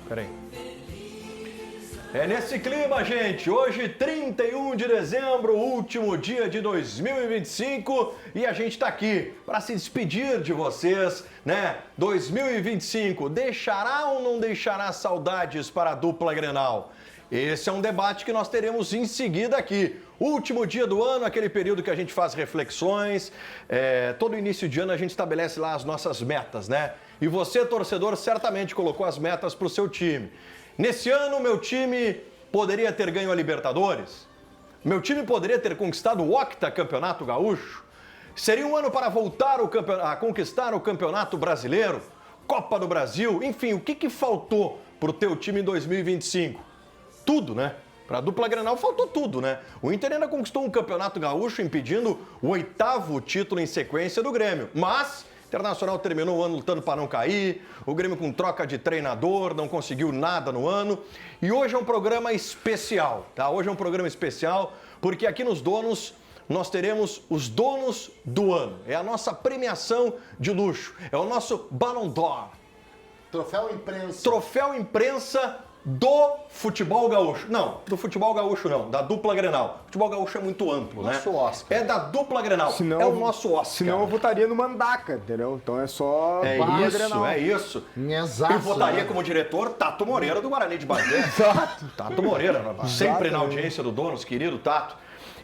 Peraí. É nesse clima, gente. Hoje, 31 de dezembro, último dia de 2025, e a gente tá aqui para se despedir de vocês, né? 2025 deixará ou não deixará saudades para a dupla Grenal? Esse é um debate que nós teremos em seguida aqui. Último dia do ano, aquele período que a gente faz reflexões. Todo início de ano a gente estabelece lá as nossas metas, né? E você, torcedor, certamente colocou as metas para o seu time. Nesse ano, meu time poderia ter ganho a Libertadores? Meu time poderia ter conquistado o octacampeonato gaúcho? Seria um ano para voltar a conquistar o Campeonato Brasileiro? Copa do Brasil? Enfim, o que faltou para o teu time em 2025? Tudo, né? Para a dupla Grenal faltou tudo, né? O Inter ainda conquistou um Campeonato Gaúcho impedindo o 8º título em sequência do Grêmio. Mas o Internacional terminou o ano lutando para não cair, o Grêmio com troca de treinador, não conseguiu nada no ano. E hoje é um programa especial, tá? Hoje é um programa especial porque aqui nos Donos nós teremos os Donos do Ano. É a nossa premiação de luxo, é o nosso Ballon d'Or. Troféu Imprensa. Troféu Imprensa do futebol gaúcho. Não, do futebol gaúcho não, da dupla Grenal. O futebol gaúcho é muito amplo, Nosso né? Oscar. É da dupla Grenal, Senão, é o nosso Oscar. Senão eu votaria no Mandaca, entendeu? Então é só barra Grenal. É isso. Exato, E votaria né? como diretor Tato Moreira do Guarani de Bagé. Exato. Tato Moreira, sempre na audiência do Donos, querido Tato.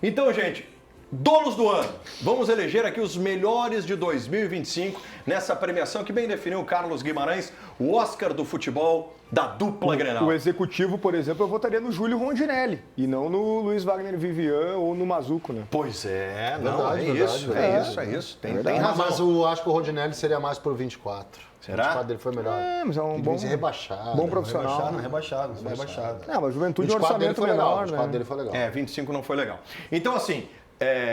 Então, gente, Donos do Ano. Vamos eleger aqui os melhores de 2025 nessa premiação que bem definiu o Carlos Guimarães, o Oscar do futebol da dupla Grenal. O executivo, por exemplo, eu votaria no Júlio Rondinelli e não no Luiz Wagner Vivian ou no Mazuco, né? Pois é, não, Verdade, é verdade, isso, verdade. é isso. Tem Verdade. razão. Mas eu acho que o Rodinelli seria mais por 24. Será? O 24 dele foi melhor. Mas é um Ele bom, devia ser rebaixado. bom profissional. Rebaixado. Não, mas Juventude é um 24 dele orçamento foi legal. menor, 24 né? dele foi legal. 25 não foi legal. Então, assim,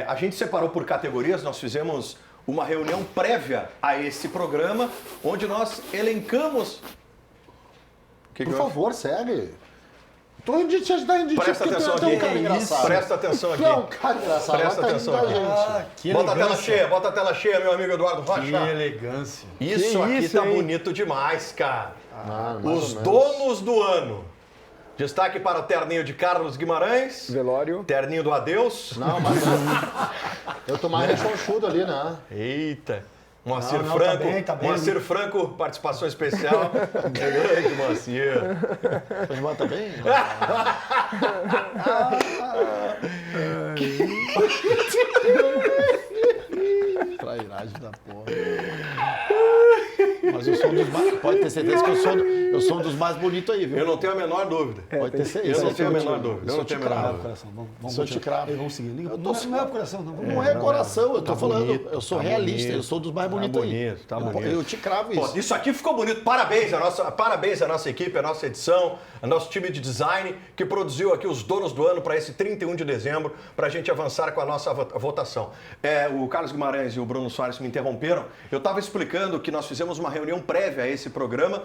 a gente separou por categorias, nós fizemos uma reunião prévia a esse programa, onde nós elencamos... Por favor, segue. Tô de te ajudar em Presta atenção tu é um aqui. cara engraçado. Presta atenção aqui. Tu é um cara engraçado. Presta Vai atenção tá aqui. rindo da gente. Que Bota a tela elegância. cheia, bota a tela cheia, meu amigo Eduardo Rocha. Que elegância. Isso Que aqui isso, tá hein? bonito demais, cara. Ah, mais Os ou menos. Donos do Ano. Destaque para o terninho de Carlos Guimarães. Velório. Terninho do Adeus. Não, mas eu tô mais rechonchudo ali, né? Eita. Moacir Não, Franco. tá bem. Moacir Franco, participação especial. Grande Moacir. Mas bota bem? Trairagem da porra. Mas eu sou um dos mais... Pode ter certeza que eu sou um dos mais bonitos aí, viu? Eu não tenho a menor dúvida. Pode ter certeza. Eu não tenho a menor dúvida. Eu Eu não te tenho a menor cravo, dúvida. coração. Vamos Se eu te continuar. cravo. Vamos seguir. Eu tô Não é o coração, não. Não é coração, eu tô Tá falando. bonito, Eu sou tá realista, bonito. eu sou dos mais Tá bonitos aí. bonito, tá bonito. Eu te cravo Pô, isso. isso aqui ficou bonito. Parabéns à nossa equipe, à nossa edição, ao nosso time de design que produziu aqui os Donos do Ano para esse 31 de dezembro, para a gente avançar com a nossa votação. O Carlos Guimarães e o Bruno Soares me interromperam. Eu estava explicando que nós fizemos uma reunião prévia a esse programa.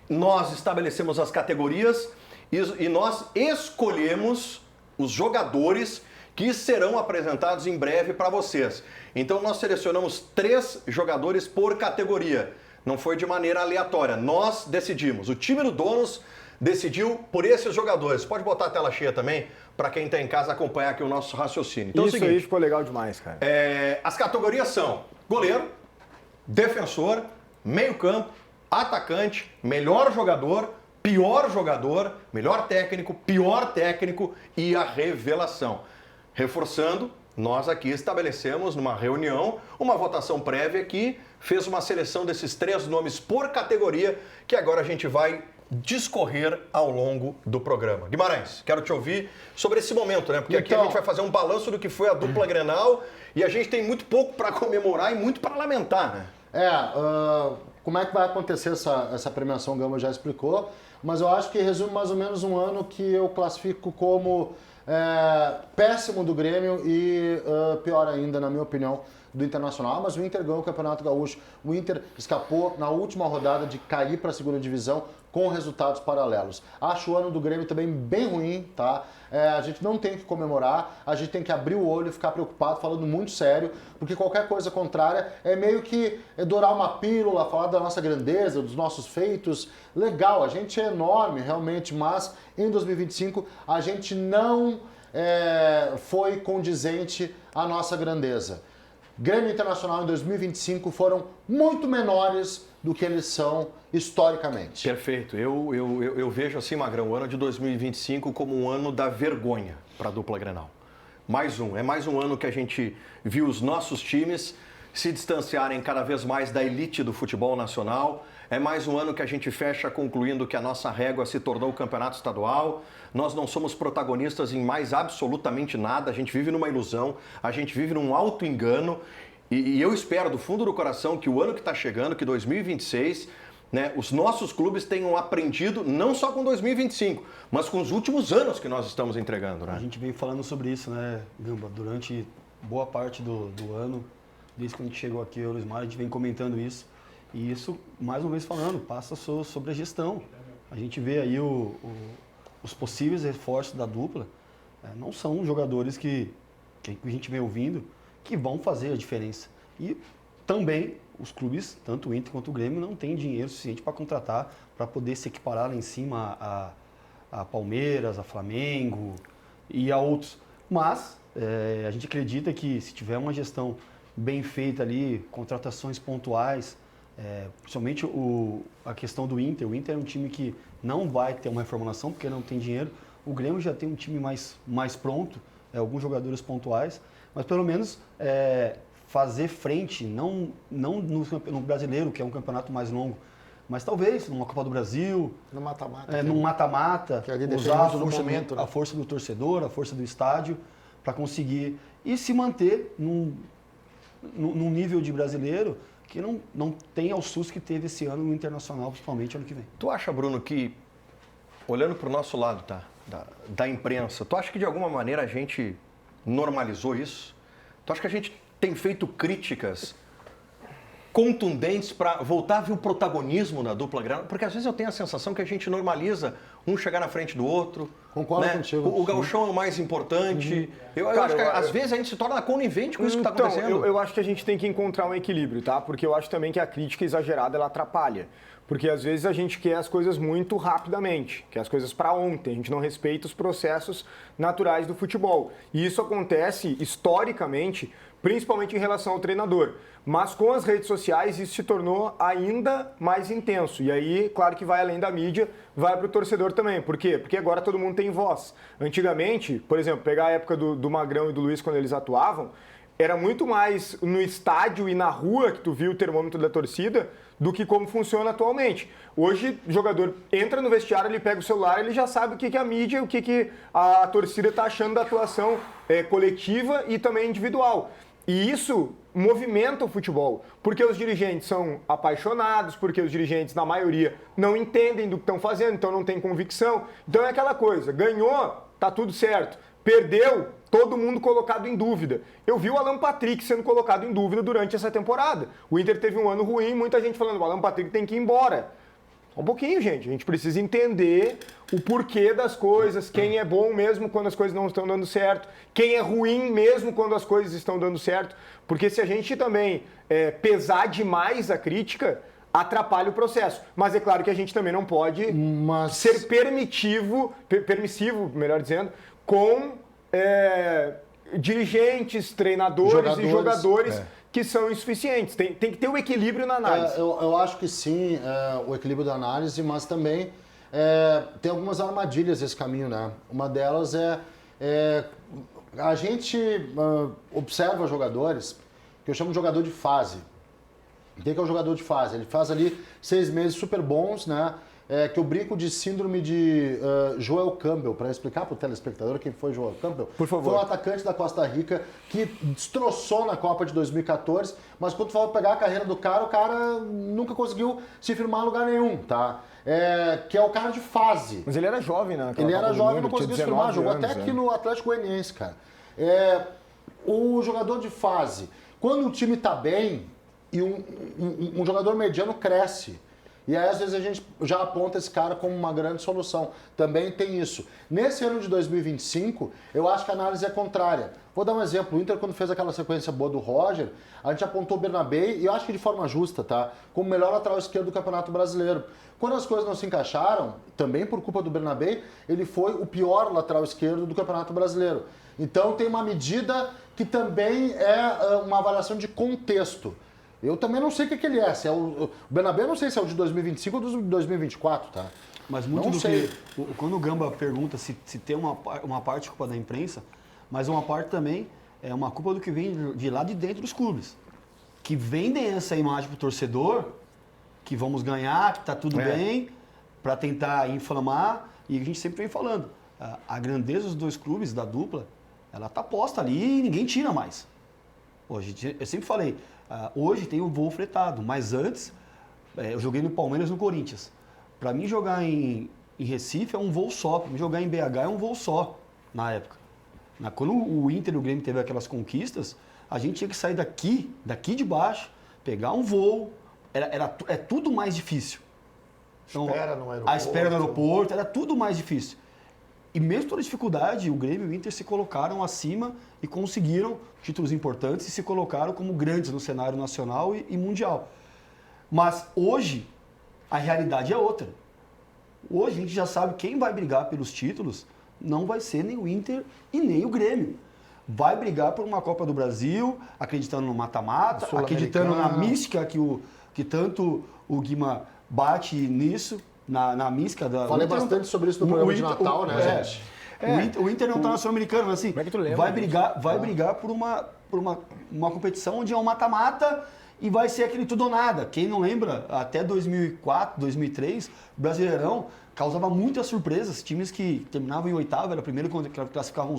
Nós estabelecemos as categorias e nós escolhemos os jogadores que serão apresentados em breve para vocês. Então nós selecionamos 3 jogadores por categoria. Não foi de maneira aleatória. Nós decidimos. O time do Donos decidiu por esses jogadores. Pode botar a tela cheia também, para quem está em casa acompanhar aqui o nosso raciocínio. Então Isso é o seguinte, aí ficou legal demais, cara. as categorias são goleiro, defensor, meio-campo, atacante, melhor jogador, melhor técnico, pior técnico e a revelação. Reforçando, nós aqui estabelecemos numa reunião uma votação prévia que fez uma seleção desses 3 nomes por categoria que agora a gente vai discorrer ao longo do programa. Guimarães, quero te ouvir sobre esse momento, né? Porque aqui a Então, gente vai fazer um balanço do que foi a dupla Grenal e a gente tem muito pouco para comemorar e muito para lamentar, né? Como é que vai acontecer essa premiação, o Gama já explicou, mas eu acho que resume mais ou menos um ano que eu classifico como péssimo do Grêmio e pior ainda, na minha opinião, do Internacional, mas o Inter ganhou o Campeonato Gaúcho. O Inter escapou na última rodada de cair para a segunda divisão com resultados paralelos. Acho o ano do Grêmio também bem ruim, tá? A gente não tem que comemorar, a gente tem que abrir o olho e ficar preocupado, falando muito sério, porque qualquer coisa contrária é meio que dourar uma pílula, falar da nossa grandeza, dos nossos feitos. Legal, a gente é enorme realmente, mas em 2025 a gente não foi condizente à nossa grandeza. Grêmio e Internacional em 2025 foram muito menores do que eles são historicamente. Perfeito. Eu vejo assim, Magrão, o ano de 2025 como um ano da vergonha para a dupla Grenal. É mais um ano que a gente viu os nossos times se distanciarem cada vez mais da elite do futebol nacional. É mais um ano que a gente fecha concluindo que a nossa régua se tornou o campeonato estadual. Nós não somos protagonistas em mais absolutamente nada. A gente vive numa ilusão, a gente vive num auto-engano. E eu espero do fundo do coração que o ano que está chegando, que 2026, né, os nossos clubes tenham aprendido, não só com 2025, mas com os últimos anos que nós estamos entregando. Né? A gente veio falando sobre isso, né, Gamba, durante boa parte do ano, desde que a gente chegou aqui, eu e o Luiz Mário, a gente vem comentando isso. E isso, mais uma vez falando, passa sobre a gestão. A gente vê aí os possíveis reforços da dupla, não são jogadores que a gente vem ouvindo, que vão fazer a diferença. E também os clubes, tanto o Inter quanto o Grêmio, não têm dinheiro suficiente para contratar, para poder se equiparar lá em cima a Palmeiras, a Flamengo e a outros. Mas a gente acredita que se tiver uma gestão bem feita ali, contratações pontuais, principalmente a questão do Inter. O Inter é um time que não vai ter uma reformulação porque não tem dinheiro. O Grêmio já tem um time mais pronto, alguns jogadores pontuais, mas pelo menos fazer frente, não no brasileiro, que é um campeonato mais longo, mas talvez numa Copa do Brasil, No mata-mata. num mata-mata, que ali depende usar muito do momento, né? a força do torcedor, a força do estádio, para conseguir e se manter num nível de brasileiro que não tem ao SUS que teve esse ano no Internacional, principalmente ano que vem. Tu acha, Bruno, que, olhando para o nosso lado da imprensa, tu acha que de alguma maneira a gente normalizou isso? Tu acha que a gente tem feito críticas contundentes para voltar a ver o protagonismo da dupla Grenal? Porque às vezes eu tenho a sensação que a gente normaliza um chegar na frente do outro. Concordo contigo. O gauchão é o mais importante. Eu acho que às vezes a gente se torna conivente com isso que está acontecendo. Eu acho que a gente tem que encontrar um equilíbrio, tá? Porque eu acho também que a crítica exagerada, ela atrapalha. Porque às vezes a gente quer as coisas muito rapidamente, quer as coisas para ontem, a gente não respeita os processos naturais do futebol. E isso acontece historicamente, principalmente em relação ao treinador. Mas com as redes sociais isso se tornou ainda mais intenso. E aí, claro que vai além da mídia, vai para o torcedor também. Por quê? Porque agora todo mundo tem voz. Antigamente, por exemplo, pegar a época do Magrão e do Luiz quando eles atuavam, era muito mais no estádio e na rua que tu viu o termômetro da torcida do que como funciona atualmente. Hoje, o jogador entra no vestiário, ele pega o celular, ele já sabe o que a mídia, o que a torcida está achando da atuação coletiva e também individual. E isso movimenta o futebol, porque os dirigentes são apaixonados, porque os dirigentes, na maioria, não entendem do que estão fazendo, então não tem convicção. Então é aquela coisa, ganhou, tá tudo certo. Perdeu, todo mundo colocado em dúvida. Eu vi o Alan Patrick sendo colocado em dúvida durante essa temporada. O Inter teve um ano ruim, muita gente falando, o Alan Patrick tem que ir embora. Só um pouquinho, gente. A gente precisa entender o porquê das coisas, quem é bom mesmo quando as coisas não estão dando certo, quem é ruim mesmo quando as coisas estão dando certo. Porque se a gente também pesar demais a crítica, atrapalha o processo. Mas é claro que a gente também não pode ser permissivo, melhor dizendo, com dirigentes, treinadores e jogadores que são insuficientes. Tem que ter o equilíbrio na análise. Eu acho que sim, o equilíbrio da análise, mas também tem algumas armadilhas nesse caminho, né? Uma delas a gente observa jogadores que eu chamo de jogador de fase. O que é o jogador de fase? Ele faz ali 6 meses super bons, né? Que eu brinco de síndrome de Joel Campbell, para explicar para o telespectador quem foi Joel Campbell. Por favor. Foi um atacante da Costa Rica que destroçou na Copa de 2014, mas quando tu vai pegar a carreira do cara, o cara nunca conseguiu se firmar em lugar nenhum, tá? Que é o cara de fase. Mas ele era jovem, né? Ele era jovem e não conseguiu se firmar, jogou até aqui no Atlético Goianiense, cara. O jogador de fase, Quando o time tá bem e um jogador mediano cresce. E aí, às vezes, a gente já aponta esse cara como uma grande solução. Também tem isso. Nesse ano de 2025, eu acho que a análise é contrária. Vou dar um exemplo. O Inter, quando fez aquela sequência boa do Roger, a gente apontou o Bernabé, e eu acho que de forma justa, tá? Como o melhor lateral esquerdo do Campeonato Brasileiro. Quando as coisas não se encaixaram, também por culpa do Bernabé, ele foi o pior lateral esquerdo do Campeonato Brasileiro. Então, tem uma medida que também é uma avaliação de contexto. Eu também não sei o que ele é. Se é o Bernabé, eu não sei se é o de 2025 ou de 2024, tá? Mas muito não do sei. que... Quando o Gamba pergunta se tem uma parte culpa da imprensa, mas uma parte também é uma culpa do que vem de lá de dentro dos clubes. Que vendem essa imagem pro torcedor, que vamos ganhar, que tá tudo bem, para tentar inflamar. E a gente sempre vem falando, a grandeza dos dois clubes, da dupla, ela tá posta ali e ninguém tira mais. Hoje, eu sempre falei, hoje tem o voo fretado, mas antes eu joguei no Palmeiras e no Corinthians. Para mim jogar em Recife é um voo só, para mim jogar em BH é um voo só, na época. Quando o Inter e o Grêmio teve aquelas conquistas, a gente tinha que sair daqui de baixo, pegar um voo, é tudo mais difícil. Então, Espera no aeroporto. A espera no aeroporto, era tudo mais difícil. E mesmo toda a dificuldade, o Grêmio e o Inter se colocaram acima e conseguiram títulos importantes e se colocaram como grandes no cenário nacional e mundial. Mas hoje, a realidade é outra. Hoje a gente já sabe quem vai brigar pelos títulos, não vai ser nem o Inter e nem o Grêmio. Vai brigar por uma Copa do Brasil, acreditando no mata-mata, acreditando na mística que tanto o Guima bate nisso, na mística da... Falei bastante sobre isso no programa de Natal, né, gente? O Inter não está na Sul-Americana, mas assim, Como é que tu lembra vai brigar por uma competição onde é um mata-mata e vai ser aquele tudo ou nada. Quem não lembra, até 2004, 2003, o Brasileirão causava muitas surpresas. Times que terminavam em oitavo, era primeiro quando classificavam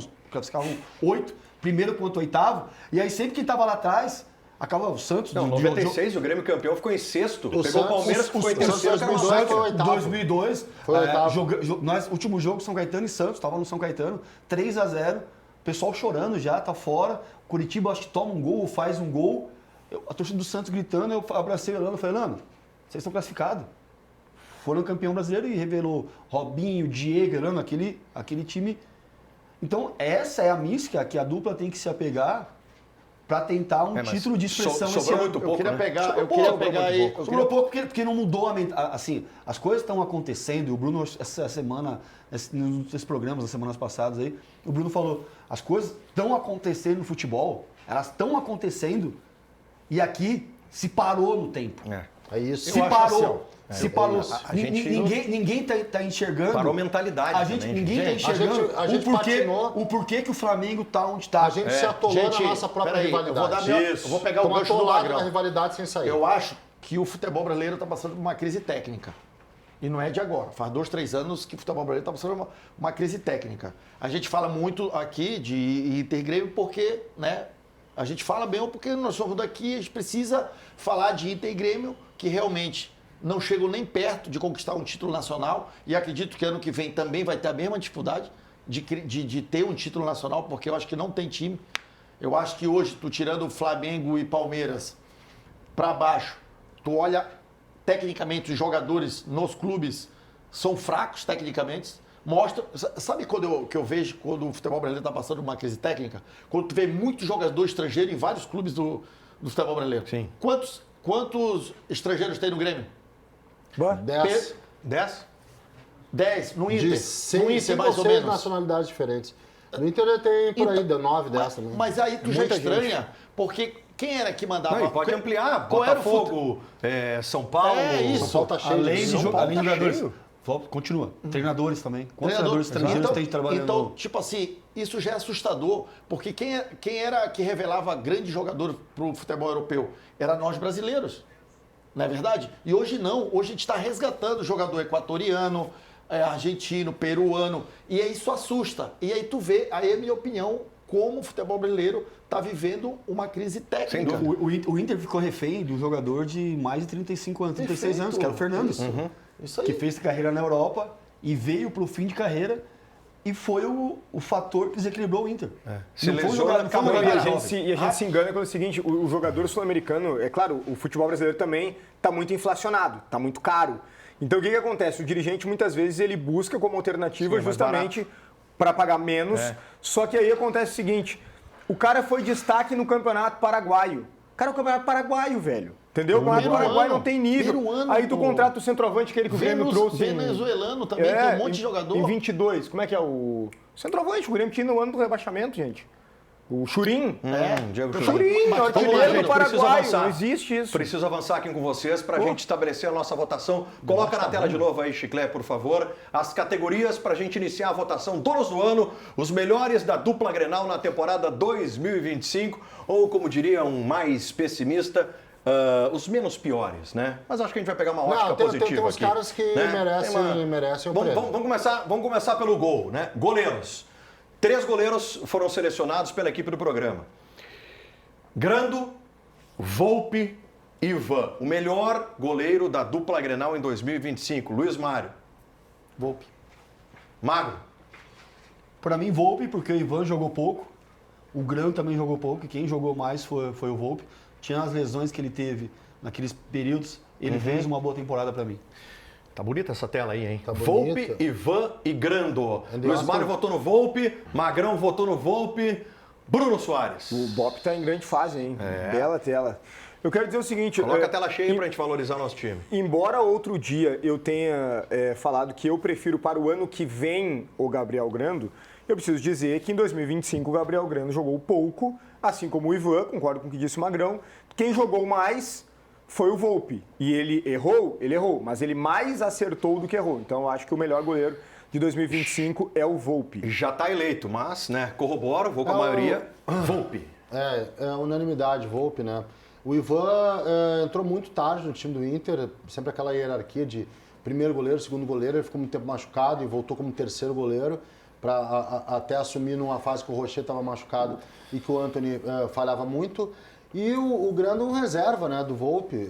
8, primeiro contra oitavo, e aí sempre que estava lá atrás, acaba o Santos... Não, 96 o Grêmio campeão ficou em sexto. Pegou Santos, o Palmeiras que ficou em o Santos terceiro. 2002 foi oitavo. 2002, Foi oitavo. nós, último jogo, São Caetano e Santos, estava no São Caetano, 3-0, pessoal chorando já, tá fora, Curitiba acho que toma um gol ou faz um gol, a torcida do Santos gritando, eu abracei o Elano e falei, Elano, vocês estão classificados. Foram campeão brasileiro e revelou Robinho, Diego, Elano, aquele time. Então essa é a mística que a dupla tem que se apegar para tentar um título de expressão esse sobrou ano. muito pouco, Eu queria Sobrou pegar muito aí... pouco. Sobrou pouco porque não mudou assim, as coisas estão acontecendo, e o Bruno essa semana, nesses programas das semanas passadas aí, o Bruno falou, as coisas estão acontecendo no futebol, elas estão acontecendo e aqui se parou no tempo. É isso. Se parou. Se parou. A gente Ninguém tá enxergando. Parou mentalidade também, ninguém gente. tá enxergando A gente patinou. o porquê que o Flamengo tá onde tá. A gente se atolou na nossa própria peraí, rivalidade. eu vou pegar o Estamos gancho do atolados na Magrão. rivalidade sem sair. Eu acho que o futebol brasileiro está passando por uma crise técnica. E não é de agora. Faz 2, 3 anos que o futebol brasileiro está passando por uma crise técnica. A gente fala muito aqui de Inter e Grêmio porque, né? A gente fala bem porque nós somos daqui, a gente precisa falar de Inter e Grêmio, que realmente não chegam nem perto de conquistar um título nacional. E acredito que ano que vem também vai ter a mesma dificuldade de ter um título nacional, porque eu acho que não tem time. Eu acho que hoje, tu tirando Flamengo e Palmeiras para baixo, tu olha tecnicamente os jogadores nos clubes são fracos tecnicamente. Mostra, sabe que eu vejo quando o futebol brasileiro está passando uma crise técnica? Quando tu vê muitos jogadores estrangeiros em vários clubes do futebol brasileiro. Sim. Quantos estrangeiros tem no Grêmio? 10. 10? 10 no Inter. De No 6 Inter, mais ou menos. nacionalidades diferentes. No Inter tem por aí, deu 9, 10 também. Mas aí tu já Muita estranha, porque quem era que mandava? Não, e pode ampliar. Qual era o Botafogo, São Paulo. É isso. São Paulo tá cheio Além de de São jogadores. Continua. Treinadores também. Quantos treinadores estrangeiros tem trabalhando? Então, tipo assim, isso já é assustador, porque quem era que revelava grande jogador para o futebol europeu? Era nós brasileiros, não é verdade? E hoje não, hoje a gente está resgatando jogador equatoriano, argentino, peruano, e aí isso assusta. E aí tu vê, aí é a minha opinião, como o futebol brasileiro está vivendo uma crise técnica. O Inter ficou refém de um jogador de mais de 35 anos, 36 anos, que era o Fernandes. Isso aí. Que fez carreira na Europa e veio para o fim de carreira e foi o fator que desequilibrou o Inter. Se Não foi um lesiona, jogador- não foi um acabou. jogador E a gente, jovem. se, se engana com o seguinte, o jogador sul-americano, é claro, o futebol brasileiro também está muito inflacionado, está muito caro. Então o que acontece? O dirigente muitas vezes ele busca como alternativa Sim, mais justamente para pagar menos, só que aí acontece o seguinte, o cara foi destaque no Campeonato Paraguaio. Cara, o Campeonato Paraguaio, velho. Entendeu? O Campeonato Primeiro Paraguaio ano. não tem nível. Primeiro ano, Aí tu pô. contrata o centroavante, aquele que o Grêmio trouxe. Venezuelano também, tem um monte de jogador. Em 22, como é que é o centroavante? O Grêmio tinha no ano do rebaixamento, gente. O Churin. Diego O Churin. Churin, Mas é o vamos lá, artilheiro gente, do preciso Paraguai. avançar. Não existe isso. Preciso avançar aqui com vocês para a gente estabelecer a nossa votação. Coloca na tela de novo aí, Chiclé, por favor. As categorias para a gente iniciar a votação. Donos do ano, os melhores da dupla Grenal na temporada 2025. Ou, como diria um mais pessimista, os menos piores, né? Mas acho que a gente vai pegar uma ótica positiva tem uns aqui. caras que merecem o prêmio. Vamos começar pelo gol, né? Goleiros. 3 goleiros foram selecionados pela equipe do programa. Grando, Volpe e Ivan. O melhor goleiro da dupla Grenal em 2025. Luiz Mário. Volpe. Magro. Para mim, Volpe, porque o Ivan jogou pouco. O Grão também jogou pouco. E quem jogou mais foi o Volpe. Tinha as lesões que ele teve naqueles períodos. Ele fez uma boa temporada para mim. Tá bonita essa tela aí, hein? Tá Volpe, bonita. Ivan e Grando. André Luiz Oscar. Mário votou no Volpe, Magrão votou no Volpe, Bruno Soares. O Bop tá em grande fase, hein? Bela tela. Eu quero dizer o seguinte... Coloca a tela cheia pra gente valorizar o nosso time. Embora outro dia eu tenha falado que eu prefiro para o ano que vem o Gabriel Grando, eu preciso dizer que em 2025 o Gabriel Grando jogou pouco, assim como o Ivan, concordo com o que disse o Magrão. Quem jogou mais foi o Volpe. E ele errou, mas ele mais acertou do que errou. Então eu acho que o melhor goleiro de 2025 é o Volpe. Já tá eleito, mas, né, corroboro, vou com a maioria. Volpe. É unanimidade, Volpe, né? O Ivan entrou muito tarde no time do Inter, sempre aquela hierarquia de primeiro goleiro, segundo goleiro, ele ficou muito tempo machucado e voltou como terceiro goleiro, para até assumir numa fase que o Rocher estava machucado e que o Antony falhava muito. E o Grando reserva, né, do Volpe.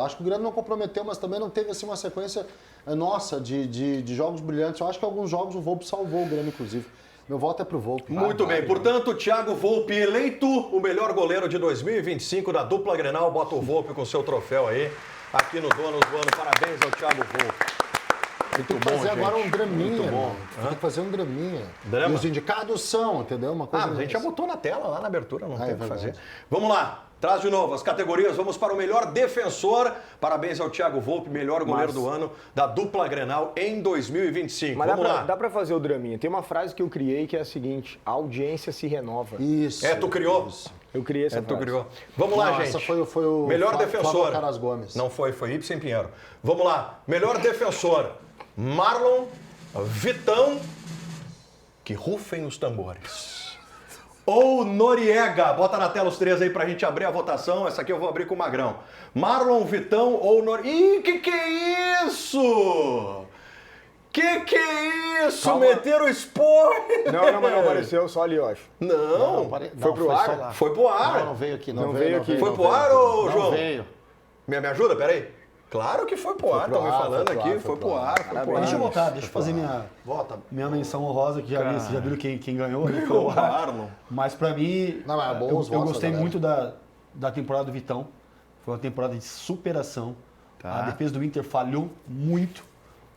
Acho que o Grando não comprometeu, mas também não teve assim, uma sequência nossa de jogos brilhantes. Eu acho que alguns jogos o Volpe salvou o Grêmio, inclusive. Meu voto é pro Volpe. Muito bem, portanto, Thiago Volpe eleito o melhor goleiro de 2025 da dupla Grenal. Bota o Volpe com seu troféu aí, aqui no Donos do Ano. Parabéns ao Thiago Volpe. Muito Tem que bom, fazer gente. agora um draminha. Muito bom. Tem que fazer um draminha. Drama? E os indicados são, entendeu? Uma coisa Mas a gente já botou na tela, lá na abertura, não tem o que verdade. fazer. Vamos lá, traz de novo as categorias, vamos para o melhor defensor. Parabéns ao Thiago Volpe, melhor goleiro do ano da dupla Grenal em 2025. Mas Vamos lá. dá pra fazer o draminha. Tem uma frase que eu criei que é a seguinte: a audiência se renova. Isso. Tu criou? Isso. Eu criei essa Tu frase. criou. Vamos lá, Não, gente. essa foi o melhor Flávio defensor. Caras Gomes. Não foi Ibsen Pinheiro. Vamos lá, melhor defensor. Marlon, Vitão, que rufem os tambores. Ou Noriega. Bota na tela os 3 aí pra gente abrir a votação. Essa aqui eu vou abrir com o Magrão. Marlon, Vitão ou Noriega. Ih, que é isso? Que é isso? Calma. Meteram spoiler. Não, mas não apareceu, só ali, eu acho. Não. Foi pro ar? só lá. Foi pro ar. Não veio aqui, Não veio aqui. Foi pro ar, ô Não João? veio. Me ajuda, peraí. Claro que foi pro ar, pro estão me ar, falando foi pro aqui. ar, Foi pro ar, foi pro ar. Deixa eu votar, deixa eu fazer Vota. minha menção honrosa, que vocês já viram quem ganhou, né? Foi O o Ar. Marlon. Mas pra mim, Não, mas é bom os eu votos gostei da muito da temporada do Vitão. Foi uma temporada de superação. A defesa do Inter falhou muito,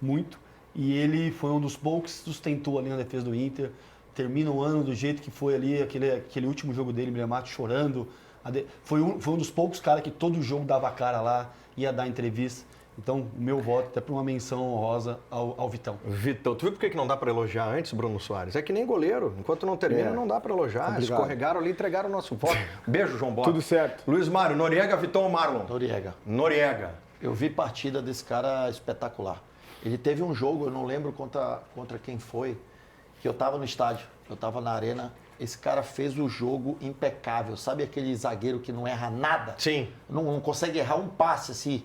muito. E ele foi um dos poucos que sustentou ali na defesa do Inter. Termina o ano do jeito que foi ali, aquele último jogo dele, Bremate chorando. Foi um dos poucos caras que todo jogo dava a cara lá, ia dar entrevista. Então, o meu voto é para uma menção honrosa ao Vitão. Vitão, tu viu por que não dá pra elogiar antes, Bruno Soares? É que nem goleiro. Enquanto não termina, não dá pra elogiar. Complicado. Escorregaram ali e entregaram o nosso voto. Beijo, João Bob. Tudo certo. Luiz Mário, Noriega, Vitão ou Marlon? Noriega. Noriega. Eu vi partida desse cara espetacular. Ele teve um jogo, eu não lembro contra quem foi, que eu estava no estádio, eu estava na arena. Esse cara fez o jogo impecável. Sabe aquele zagueiro que não erra nada? Sim. Não consegue errar um passe assim.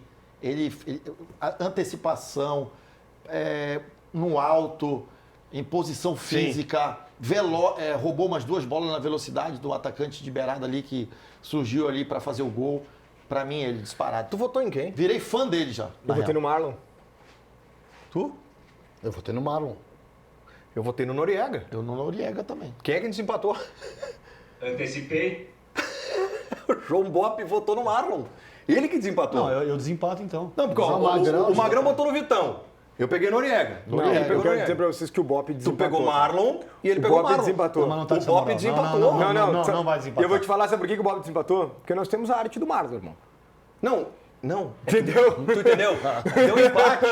A antecipação, no alto, em posição física, roubou umas 2 bolas na velocidade do atacante de beirada ali que surgiu ali para fazer o gol. Para mim, ele disparado. Tu votou em quem? Virei fã dele já. Eu votei no Marlon. Tu? Eu votei no Marlon. Eu votei no Noriega. Eu no Noriega também. Quem é que desempatou? Antecipei. O João Bop votou no Marlon. Ele que desempatou. Não, eu desempato então. Não, porque ó, o Magrão botou no Vitão. Eu peguei Noriega. Não, Ele eu pegou quero dizer Noriega. pra vocês que o Bop Tu desempatou. pegou Marlon e ele O pegou Bop Marlon. desempatou. Não, mas não tá O dizendo Bop moral. desempatou. Não vai desempatar. Eu vou te falar, sabe por que o Bob desempatou? Porque nós temos a arte do Marlon, irmão. Não. Entendeu? Tu entendeu? Deu empate.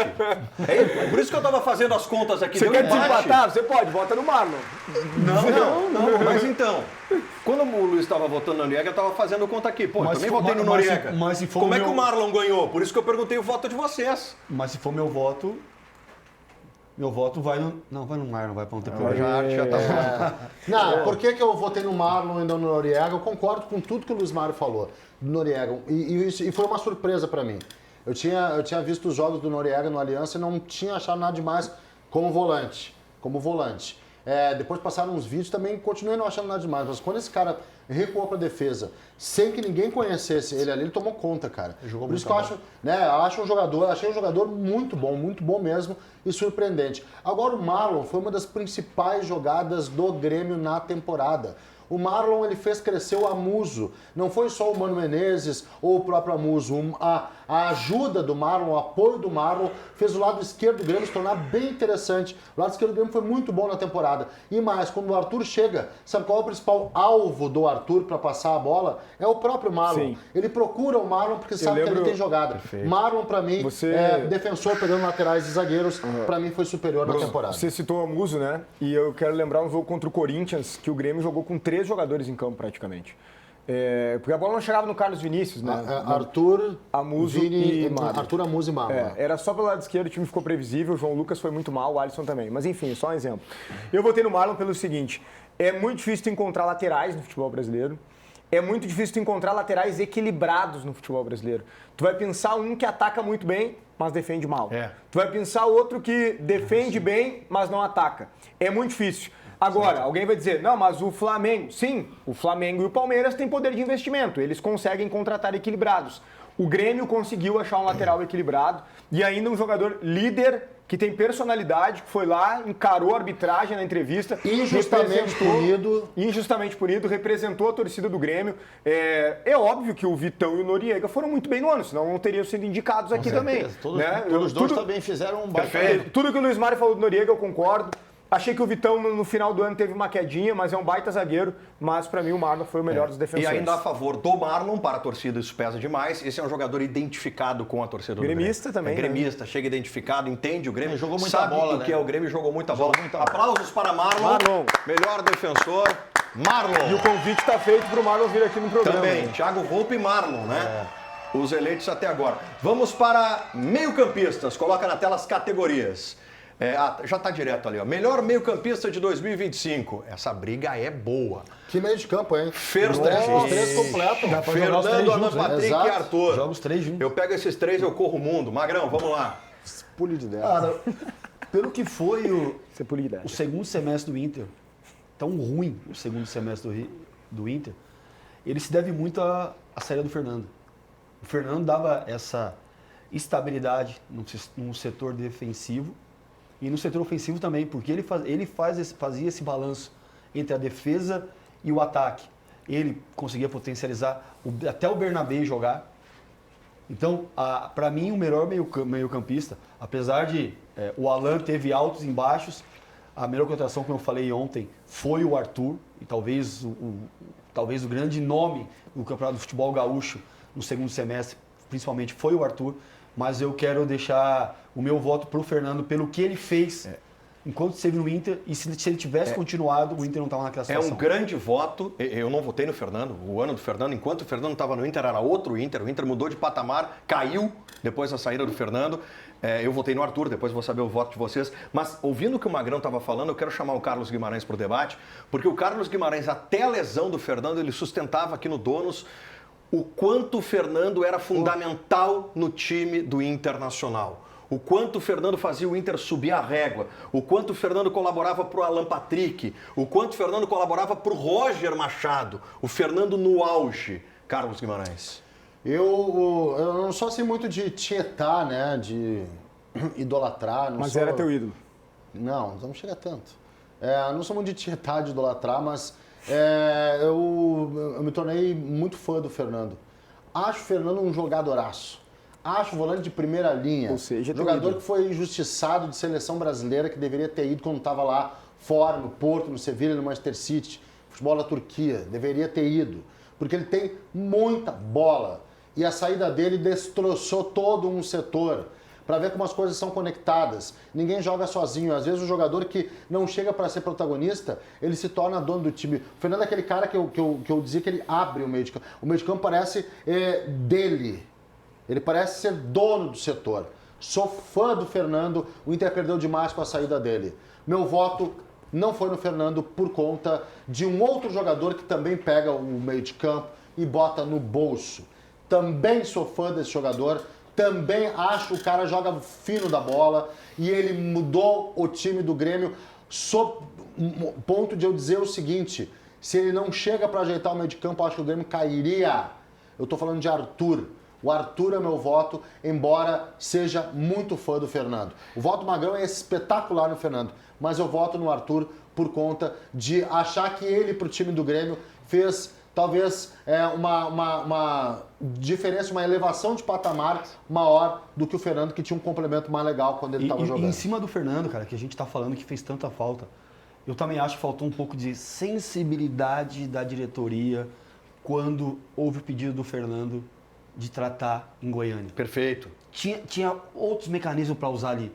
É por isso que eu tava fazendo as contas aqui. Você Deu quer empate. desempatar? Você pode, vota no Marlon. Não. Mas então, quando o Luiz estava votando no Noriega, eu estava fazendo conta aqui. Pô, eu Mas também se for- votei no mas se- Noriega. mas se for Como é meu- que o Marlon ganhou? Por isso que eu perguntei o voto de vocês. Mas se for meu voto vai no... Não, vai no Mar, não vai pra não ter problema. A arte já tá... Não, por que eu votei no Marlon e não no Noriega? Eu concordo com tudo que o Luiz Mário falou do Noriega. E foi uma surpresa para mim. Eu tinha visto os jogos do Noriega no Aliança e não tinha achado nada demais como volante. Depois passaram uns vídeos, também continuei não achando nada demais. Mas quando esse cara recuou para defesa, sem que ninguém conhecesse ele ali, ele tomou conta, cara. Jogou Por isso muito que achei um jogador muito bom mesmo e surpreendente. Agora o Marlon foi uma das principais jogadas do Grêmio na temporada. O Marlon ele fez crescer o Amuso. Não foi só o Mano Menezes ou o próprio Amuso. A ajuda do Marlon, o apoio do Marlon fez o lado esquerdo do Grêmio se tornar bem interessante. O lado esquerdo do Grêmio foi muito bom na temporada. E mais, quando o Arthur chega, sabe qual é o principal alvo do Arthur para passar a bola? É o próprio Marlon. Sim. Ele procura o Marlon porque sabe que ele tem jogada. Perfeito. Marlon, para mim, Você- defensor pegando laterais e zagueiros, para mim foi superior na temporada. Você citou o Amuso, né? E eu quero lembrar um jogo contra o Corinthians, que o Grêmio jogou com 3 jogadores em campo praticamente. Porque a bola não chegava no Carlos Vinícius, né? Arthur, Amuso Vini, e Marlon. Arthur, Amuso e Marlon. Era só pelo lado esquerdo, o time ficou previsível, o João Lucas foi muito mal, o Alisson também. Mas enfim, só um exemplo. Eu votei no Marlon pelo seguinte, é muito difícil tu encontrar laterais no futebol brasileiro, é muito difícil tu encontrar laterais equilibrados no futebol brasileiro. Tu vai pensar um que ataca muito bem, mas defende mal. Tu vai pensar outro que defende bem, mas não ataca. É muito difícil. Agora, alguém vai dizer, não, mas o Flamengo... Sim, o Flamengo e o Palmeiras têm poder de investimento, eles conseguem contratar equilibrados. O Grêmio conseguiu achar um lateral equilibrado e ainda um jogador líder que tem personalidade, que foi lá, encarou a arbitragem na entrevista. Injustamente punido, representou a torcida do Grêmio. É óbvio que o Vitão e o Noriega foram muito bem no ano, senão não teriam sido indicados aqui também. Todos os dois também fizeram um baita. Perfeito. Tudo que o Luiz Mário falou do Noriega, eu concordo. Achei que o Vitão no final do ano teve uma quedinha, mas é um baita zagueiro. Mas pra mim o Marlon foi o melhor dos E defensores. ainda a favor do Marlon, para a torcida isso pesa demais. Esse é um jogador identificado com a torcida do Grêmio. Gremista também, É gremista, chega identificado, entende o Grêmio. Ele jogou muita sabe bola, o que né? é o Grêmio, jogou muita Jogou bola. muita bola. Aplausos para Marlon. Marlon. Melhor defensor, Marlon. E o convite tá feito pro Marlon vir aqui no programa. Também, né? Thiago Volpe e Marlon, né? Os eleitos até agora. Vamos para meio-campistas. Coloca na tela as categorias. Já tá direto ali, ó. Melhor meio-campista de 2025. Essa briga é boa. Que meio de campo, hein? Os três completam. Dá pra jogar os três Fernando, Alan juntos, né? Patrick Exato. e Arthur. Joga os três juntos. Eu pego esses três, eu corro o mundo. Magrão, vamos lá. Pule de dentro. Cara, pelo que foi Você por ideia. o segundo semestre do Inter, tão ruim o segundo semestre do Inter, ele se deve muito à saída do Fernando. O Fernando dava essa estabilidade no setor defensivo e no setor ofensivo também, porque ele fazia esse balanço entre a defesa e o ataque. Ele conseguia potencializar até o Bernabé jogar. Então, para mim, o melhor meio-campista, apesar de o Alan teve altos e baixos, a melhor contratação, como eu falei ontem, foi o Arthur, e talvez o grande nome do Campeonato do Futebol Gaúcho no segundo semestre, principalmente, foi o Arthur, mas eu quero deixar o meu voto para o Fernando pelo que ele fez enquanto esteve no Inter, e se ele tivesse continuado, o Inter não estava naquela É situação. um grande voto. Eu não votei no Fernando. O ano do Fernando, enquanto o Fernando estava no Inter, era outro Inter. O Inter mudou de patamar, caiu depois da saída do Fernando. Eu votei no Arthur, depois vou saber o voto de vocês. Mas ouvindo o que o Magrão estava falando, eu quero chamar o Carlos Guimarães para o debate, porque o Carlos Guimarães, até a lesão do Fernando, ele sustentava aqui no Donos o quanto o Fernando era fundamental no time do Internacional. O quanto o Fernando fazia o Inter subir a régua, o quanto o Fernando colaborava para o Alan Patrick, o quanto o Fernando colaborava para o Roger Machado, o Fernando no auge. Carlos Guimarães. Eu não sou assim muito de tietar, né? De idolatrar. Mas sou... era teu ídolo. Não chega tanto. Não sou muito de tietar, de idolatrar, mas eu me tornei muito fã do Fernando. Acho o Fernando um jogadoraço. Acho o volante de primeira linha. Ou seja, jogador que foi injustiçado de seleção brasileira, que deveria ter ido quando estava lá fora, no Porto, no Sevilha, no Manchester City, futebol da Turquia. Deveria ter ido. Porque ele tem muita bola. E a saída dele destroçou todo um setor. Para ver como as coisas são conectadas. Ninguém joga sozinho. Às vezes o jogador que não chega para ser protagonista, ele se torna dono do time. O Fernando é aquele cara que eu dizia que ele abre o meio de campo. O meio de campo parece dele. Ele parece ser dono do setor. Sou fã do Fernando. O Inter perdeu demais com a saída dele. Meu voto não foi no Fernando por conta de um outro jogador que também pega o meio de campo e bota no bolso. Também sou fã desse jogador. Também acho que o cara joga fino da bola e ele mudou o time do Grêmio sob ponto de eu dizer o seguinte, se ele não chega para ajeitar o meio de campo, acho que o Grêmio cairia. Eu tô falando de Arthur. O Arthur é meu voto, embora seja muito fã do Fernando. O voto Magrão é espetacular no Fernando, mas eu voto no Arthur por conta de achar que ele pro time do Grêmio fez talvez uma diferença, uma elevação de patamar maior do que o Fernando, que tinha um complemento mais legal quando ele estava jogando. Em cima do Fernando, cara, que a gente tá falando que fez tanta falta, eu também acho que faltou um pouco de sensibilidade da diretoria quando houve o pedido do Fernando de tratar em Goiânia. Perfeito. Tinha outros mecanismos para usar ali.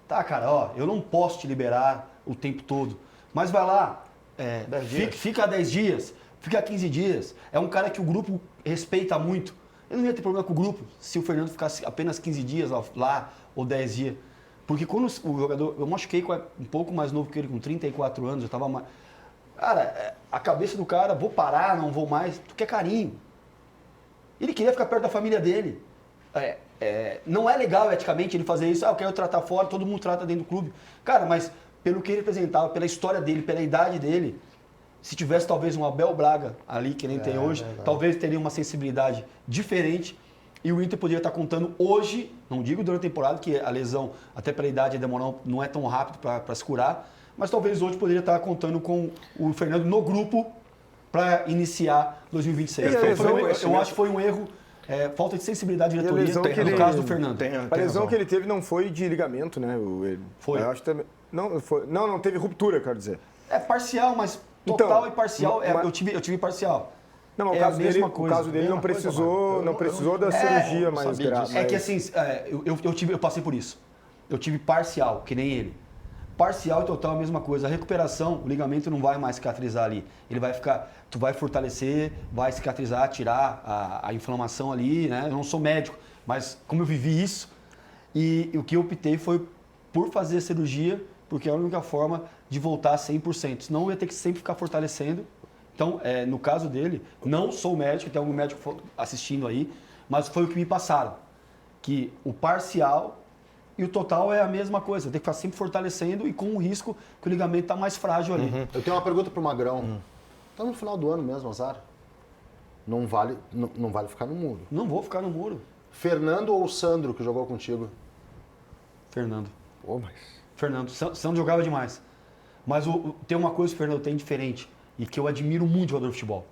Tá, cara, ó, eu não posso te liberar o tempo todo, mas vai lá, fica 10 dias, fica 15 dias. É um cara que o grupo respeita muito. Eu não ia ter problema com o grupo se o Fernando ficasse apenas 15 dias lá ou 10 dias. Porque quando o jogador... Eu machuquei um pouco mais novo que ele, com 34 anos, eu tava mais... Cara, a cabeça do cara, vou parar, não vou mais. Tu quer carinho. Ele queria ficar perto da família dele. Não é legal eticamente ele fazer isso. Eu quero tratar fora, todo mundo trata dentro do clube. Cara, mas pelo que ele representava, pela história dele, pela idade dele, se tivesse talvez um Abel Braga ali, que nem tem hoje, talvez teria uma sensibilidade diferente e o Inter poderia estar contando hoje, não digo durante a temporada, que a lesão, até pela idade, não é tão rápido para se curar, mas talvez hoje poderia estar contando com o Fernando no grupo para iniciar 2026. Eu acho que foi um erro, falta de sensibilidade da diretoria no caso do Fernando. A lesão que ele teve não foi de ligamento, né? Foi. Eu acho também, não teve ruptura, quero dizer. É parcial, mas total e parcial, eu tive parcial. Não, mas o caso dele não precisou da cirurgia mais grave. É que assim, eu passei por isso. Eu tive parcial, que nem ele. Parcial e total é a mesma coisa. A recuperação, o ligamento não vai mais cicatrizar ali. Ele vai ficar, tu vai fortalecer, vai cicatrizar, tirar a inflamação ali, né? Eu não sou médico, mas como eu vivi isso, e o que eu optei foi por fazer a cirurgia, porque é a única forma de voltar a 100%. Senão eu ia ter que sempre ficar fortalecendo. Então, no caso dele, não sou médico, tem algum médico assistindo aí, mas foi o que me passaram. Que o parcial e o total é a mesma coisa. Tem que ficar sempre fortalecendo e com o risco que o ligamento está mais frágil ali. Eu tenho uma pergunta para o Magrão. Tá no final do ano mesmo, azar? Não vale ficar no muro. Não vou ficar no muro. Fernando ou Sandro, que jogou contigo? Fernando. Pô, mas... Fernando. Sandro jogava demais. Mas tem uma coisa que o Fernando tem diferente e que eu admiro muito jogador de futebol.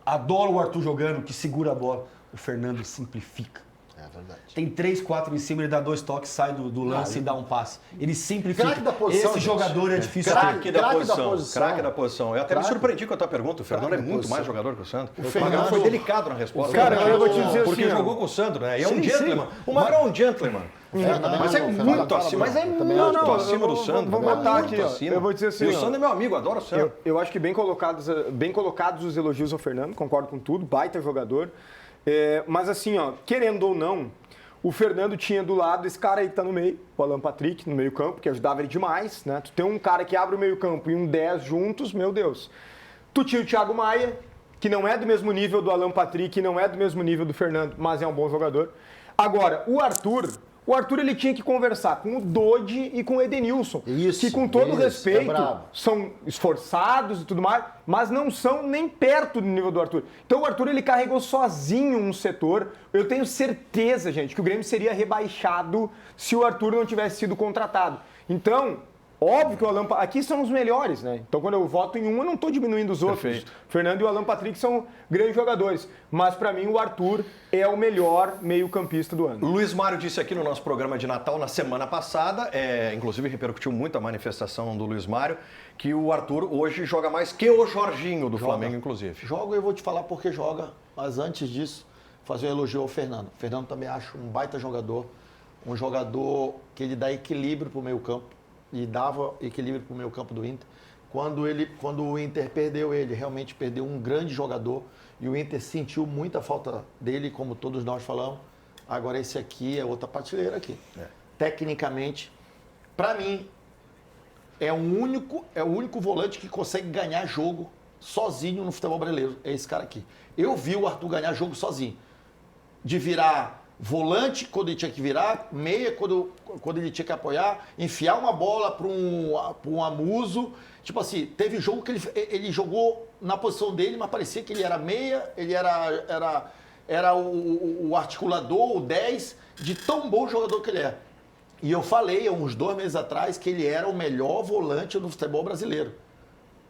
Adoro o Arthur jogando, que segura a bola. O Fernando simplifica. É verdade. Tem 3, 4 em cima, ele dá 2 toques, sai do lance e dá um passe. Ele simplifica. Craque da posição, Esse gente. jogador é difícil Craque da Craque da posição. posição. Craque da posição. Eu até me surpreendi com a tua pergunta. O Fernando é Craque da muito posição. mais jogador que o Sandro. O Fernando- Magrão foi delicado na resposta. Cara, eu vou te dizer porque assim, ó. jogou com o Sandro, né? E é um Sim, gentleman. O Magrão é um gentleman. Mas é muito acima. Mas é muito acima do Sandro. Vou né? botar Muito aqui, ó. acima. Eu vou dizer assim, E o ó. Sandro é meu amigo, adoro o Sandro. Eu acho que bem colocados os elogios ao Fernando, concordo com tudo, baita jogador. Mas assim, ó, querendo ou não, o Fernando tinha do lado esse cara aí que tá no meio, o Alan Patrick, no meio campo, que ajudava ele demais, né? Tu tem um cara que abre o meio campo e um 10 juntos, meu Deus. Tu tinha o Thiago Maia, que não é do mesmo nível do Alan Patrick, não é do mesmo nível do Fernando, mas é um bom jogador. Agora, o Arthur ele tinha que conversar com o Dodi e com o Edenilson, Isso, que com todo isso, respeito é brabo. são esforçados e tudo mais, mas não são nem perto do nível do Arthur. Então o Arthur ele carregou sozinho um setor. Eu tenho certeza, gente, que o Grêmio seria rebaixado se o Arthur não tivesse sido contratado. Então, Óbvio que o Alan... Aqui são os melhores, né? Então, quando eu voto em um, eu não estou diminuindo os outros. Perfeito. O Fernando e o Alan Patrick são grandes jogadores. Mas, para mim, o Arthur é o melhor meio-campista do ano. Luiz Mário disse aqui no nosso programa de Natal na semana passada, inclusive repercutiu muito a manifestação do Luiz Mário, que o Arthur hoje joga mais que o Jorginho do Flamengo, inclusive. Joga, eu vou te falar porque joga, mas antes disso, fazer um elogio ao Fernando. O Fernando também acho um baita jogador, um jogador que ele dá equilíbrio para o meio campo, e dava equilíbrio para o meio campo do Inter. Quando o Inter perdeu ele, realmente perdeu um grande jogador, e o Inter sentiu muita falta dele, como todos nós falamos. Agora esse aqui é outra prateleira aqui. Tecnicamente, para mim, é o único volante que consegue ganhar jogo sozinho no futebol brasileiro. É esse cara aqui. Eu vi o Arthur ganhar jogo sozinho. De virar volante quando ele tinha que virar, meia quando ele tinha que apoiar, enfiar uma bola para um Amuso. Tipo assim, teve jogo que ele jogou na posição dele, mas parecia que ele era meia, ele era o articulador, o 10, de tão bom jogador que ele é. E eu falei há uns 2 meses atrás que ele era o melhor volante do futebol brasileiro.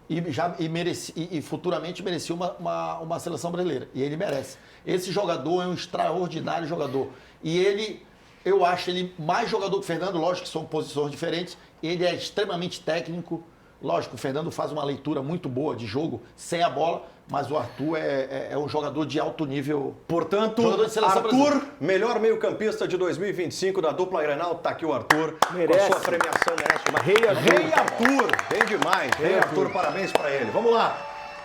E futuramente merecia uma seleção brasileira. E ele merece. Esse jogador é um extraordinário jogador. E eu acho ele mais jogador que o Fernando, lógico que são posições diferentes. Ele é extremamente técnico. Lógico, o Fernando faz uma leitura muito boa de jogo sem a bola, mas o Arthur é um jogador de alto nível. Portanto, Arthur, brasileira. Melhor meio-campista de 2025 da dupla Grenal, tá aqui o Arthur. Merece. Com a sua premiação, merece uma Rei Arthur, bem demais. Rei Arthur, parabéns pra ele. Vamos lá.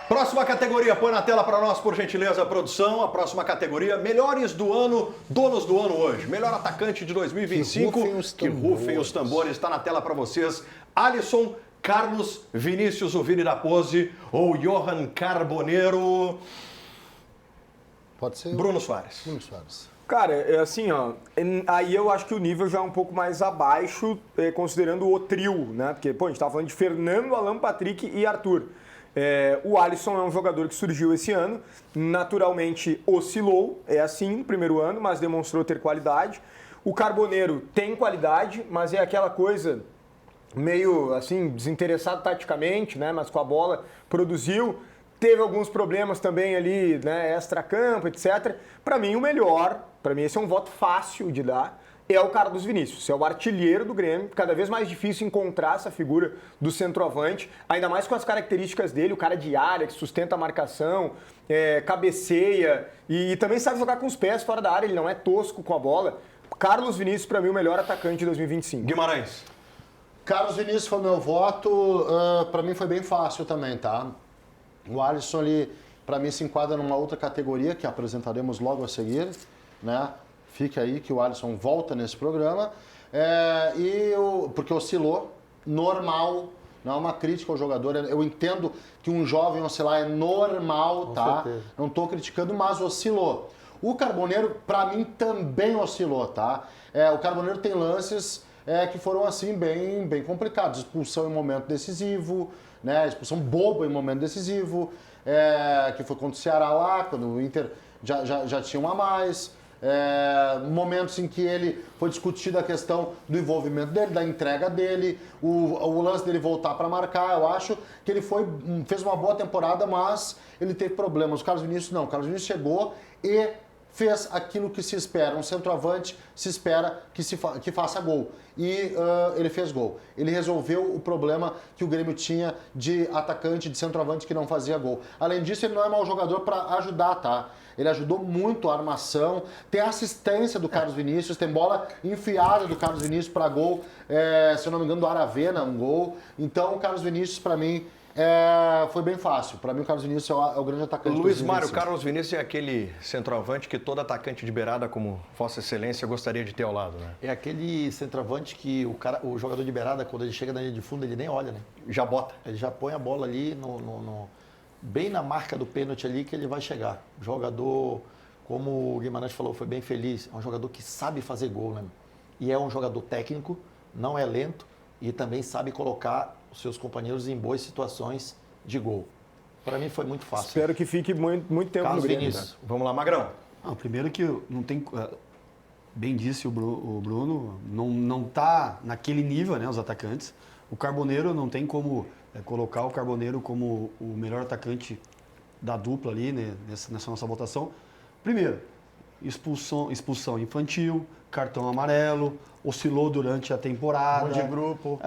Próxima categoria, põe na tela para nós, por gentileza, produção. A próxima categoria, melhores do ano, donos do ano hoje. Melhor atacante de 2025. Que rufem os tambores. Está na tela para vocês. Alisson, Carlos, Vinícius, o Vini da Pose ou Johan Carboneiro. Pode ser Bruno Soares. Bruno Soares. Cara, é assim, ó, aí eu acho que o nível já é um pouco mais abaixo, considerando o trio, né? Porque, pô, a gente tava falando de Fernando, Alan Patrick e Arthur. O Alisson é um jogador que surgiu esse ano, naturalmente oscilou, é assim no primeiro ano, mas demonstrou ter qualidade. O Carboneiro tem qualidade, mas é aquela coisa meio assim, desinteressado taticamente, né? Mas com a bola produziu. Teve alguns problemas também ali, né? Extra-campo, etc. Para mim, o melhor, para mim esse é um voto fácil de dar, é o Carlos Vinícius, é o artilheiro do Grêmio, cada vez mais difícil encontrar essa figura do centroavante, ainda mais com as características dele, o cara de área, que sustenta a marcação, cabeceia e também sabe jogar com os pés fora da área, ele não é tosco com a bola. Carlos Vinícius, para mim, o melhor atacante de 2025. Guimarães. Carlos Vinícius foi meu voto, para mim foi bem fácil também, tá? O Alisson, ele, para mim, se enquadra numa outra categoria que apresentaremos logo a seguir, né? Fica aí que o Alisson volta nesse programa, porque oscilou, normal, não é uma crítica ao jogador, eu entendo que um jovem oscilar é normal, tá? certeza. Não estou criticando, mas oscilou. O Carboneiro, para mim, também oscilou, tá? O Carboneiro tem lances que foram, assim, bem complicados. Expulsão em momento decisivo, né? Expulsão boba em momento decisivo, que foi contra o Ceará lá, quando o Inter já tinha um a mais. Momentos em que ele foi discutida a questão do envolvimento dele, da entrega dele, o lance dele voltar para marcar. Eu acho que ele fez uma boa temporada, mas ele teve problemas. O Carlos Vinícius não. O Carlos Vinícius chegou e fez aquilo que se espera. Um centroavante se espera que faça gol. E ele fez gol. Ele resolveu o problema que o Grêmio tinha de atacante, de centroavante que não fazia gol. Além disso, ele não é mau jogador para ajudar, tá? Ele ajudou muito a armação, tem assistência do Carlos Vinícius, tem bola enfiada do Carlos Vinícius para gol, se eu não me engano, do Aravena, um gol. Então, o Carlos Vinícius, para mim, foi bem fácil. Para mim, o Carlos Vinícius é o grande atacante. Luiz Mário, Carlos Vinícius é aquele centroavante que todo atacante de beirada, como Vossa Excelência, gostaria de ter ao lado, né? É aquele centroavante que o jogador de beirada, quando ele chega na linha de fundo, ele nem olha, né? Já bota. Ele já põe a bola ali bem na marca do pênalti ali que ele vai chegar. Jogador, como o Guimarães falou, foi bem feliz. É um jogador que sabe fazer gol, né? E é um jogador técnico, não é lento e também sabe colocar os seus companheiros em boas situações de gol. Para mim foi muito fácil. Espero que fique muito tempo Carlos no Grêmio. Vinícius. Vamos lá, Magrão. Primeiro que não tem... Bem disse o Bruno, não tá naquele nível, né, os atacantes. O Carboneiro não tem como colocar o Carboneiro como o melhor atacante da dupla ali, né, nessa nossa votação. Primeiro, expulsão infantil, cartão amarelo, oscilou durante a temporada. Monte de grupo.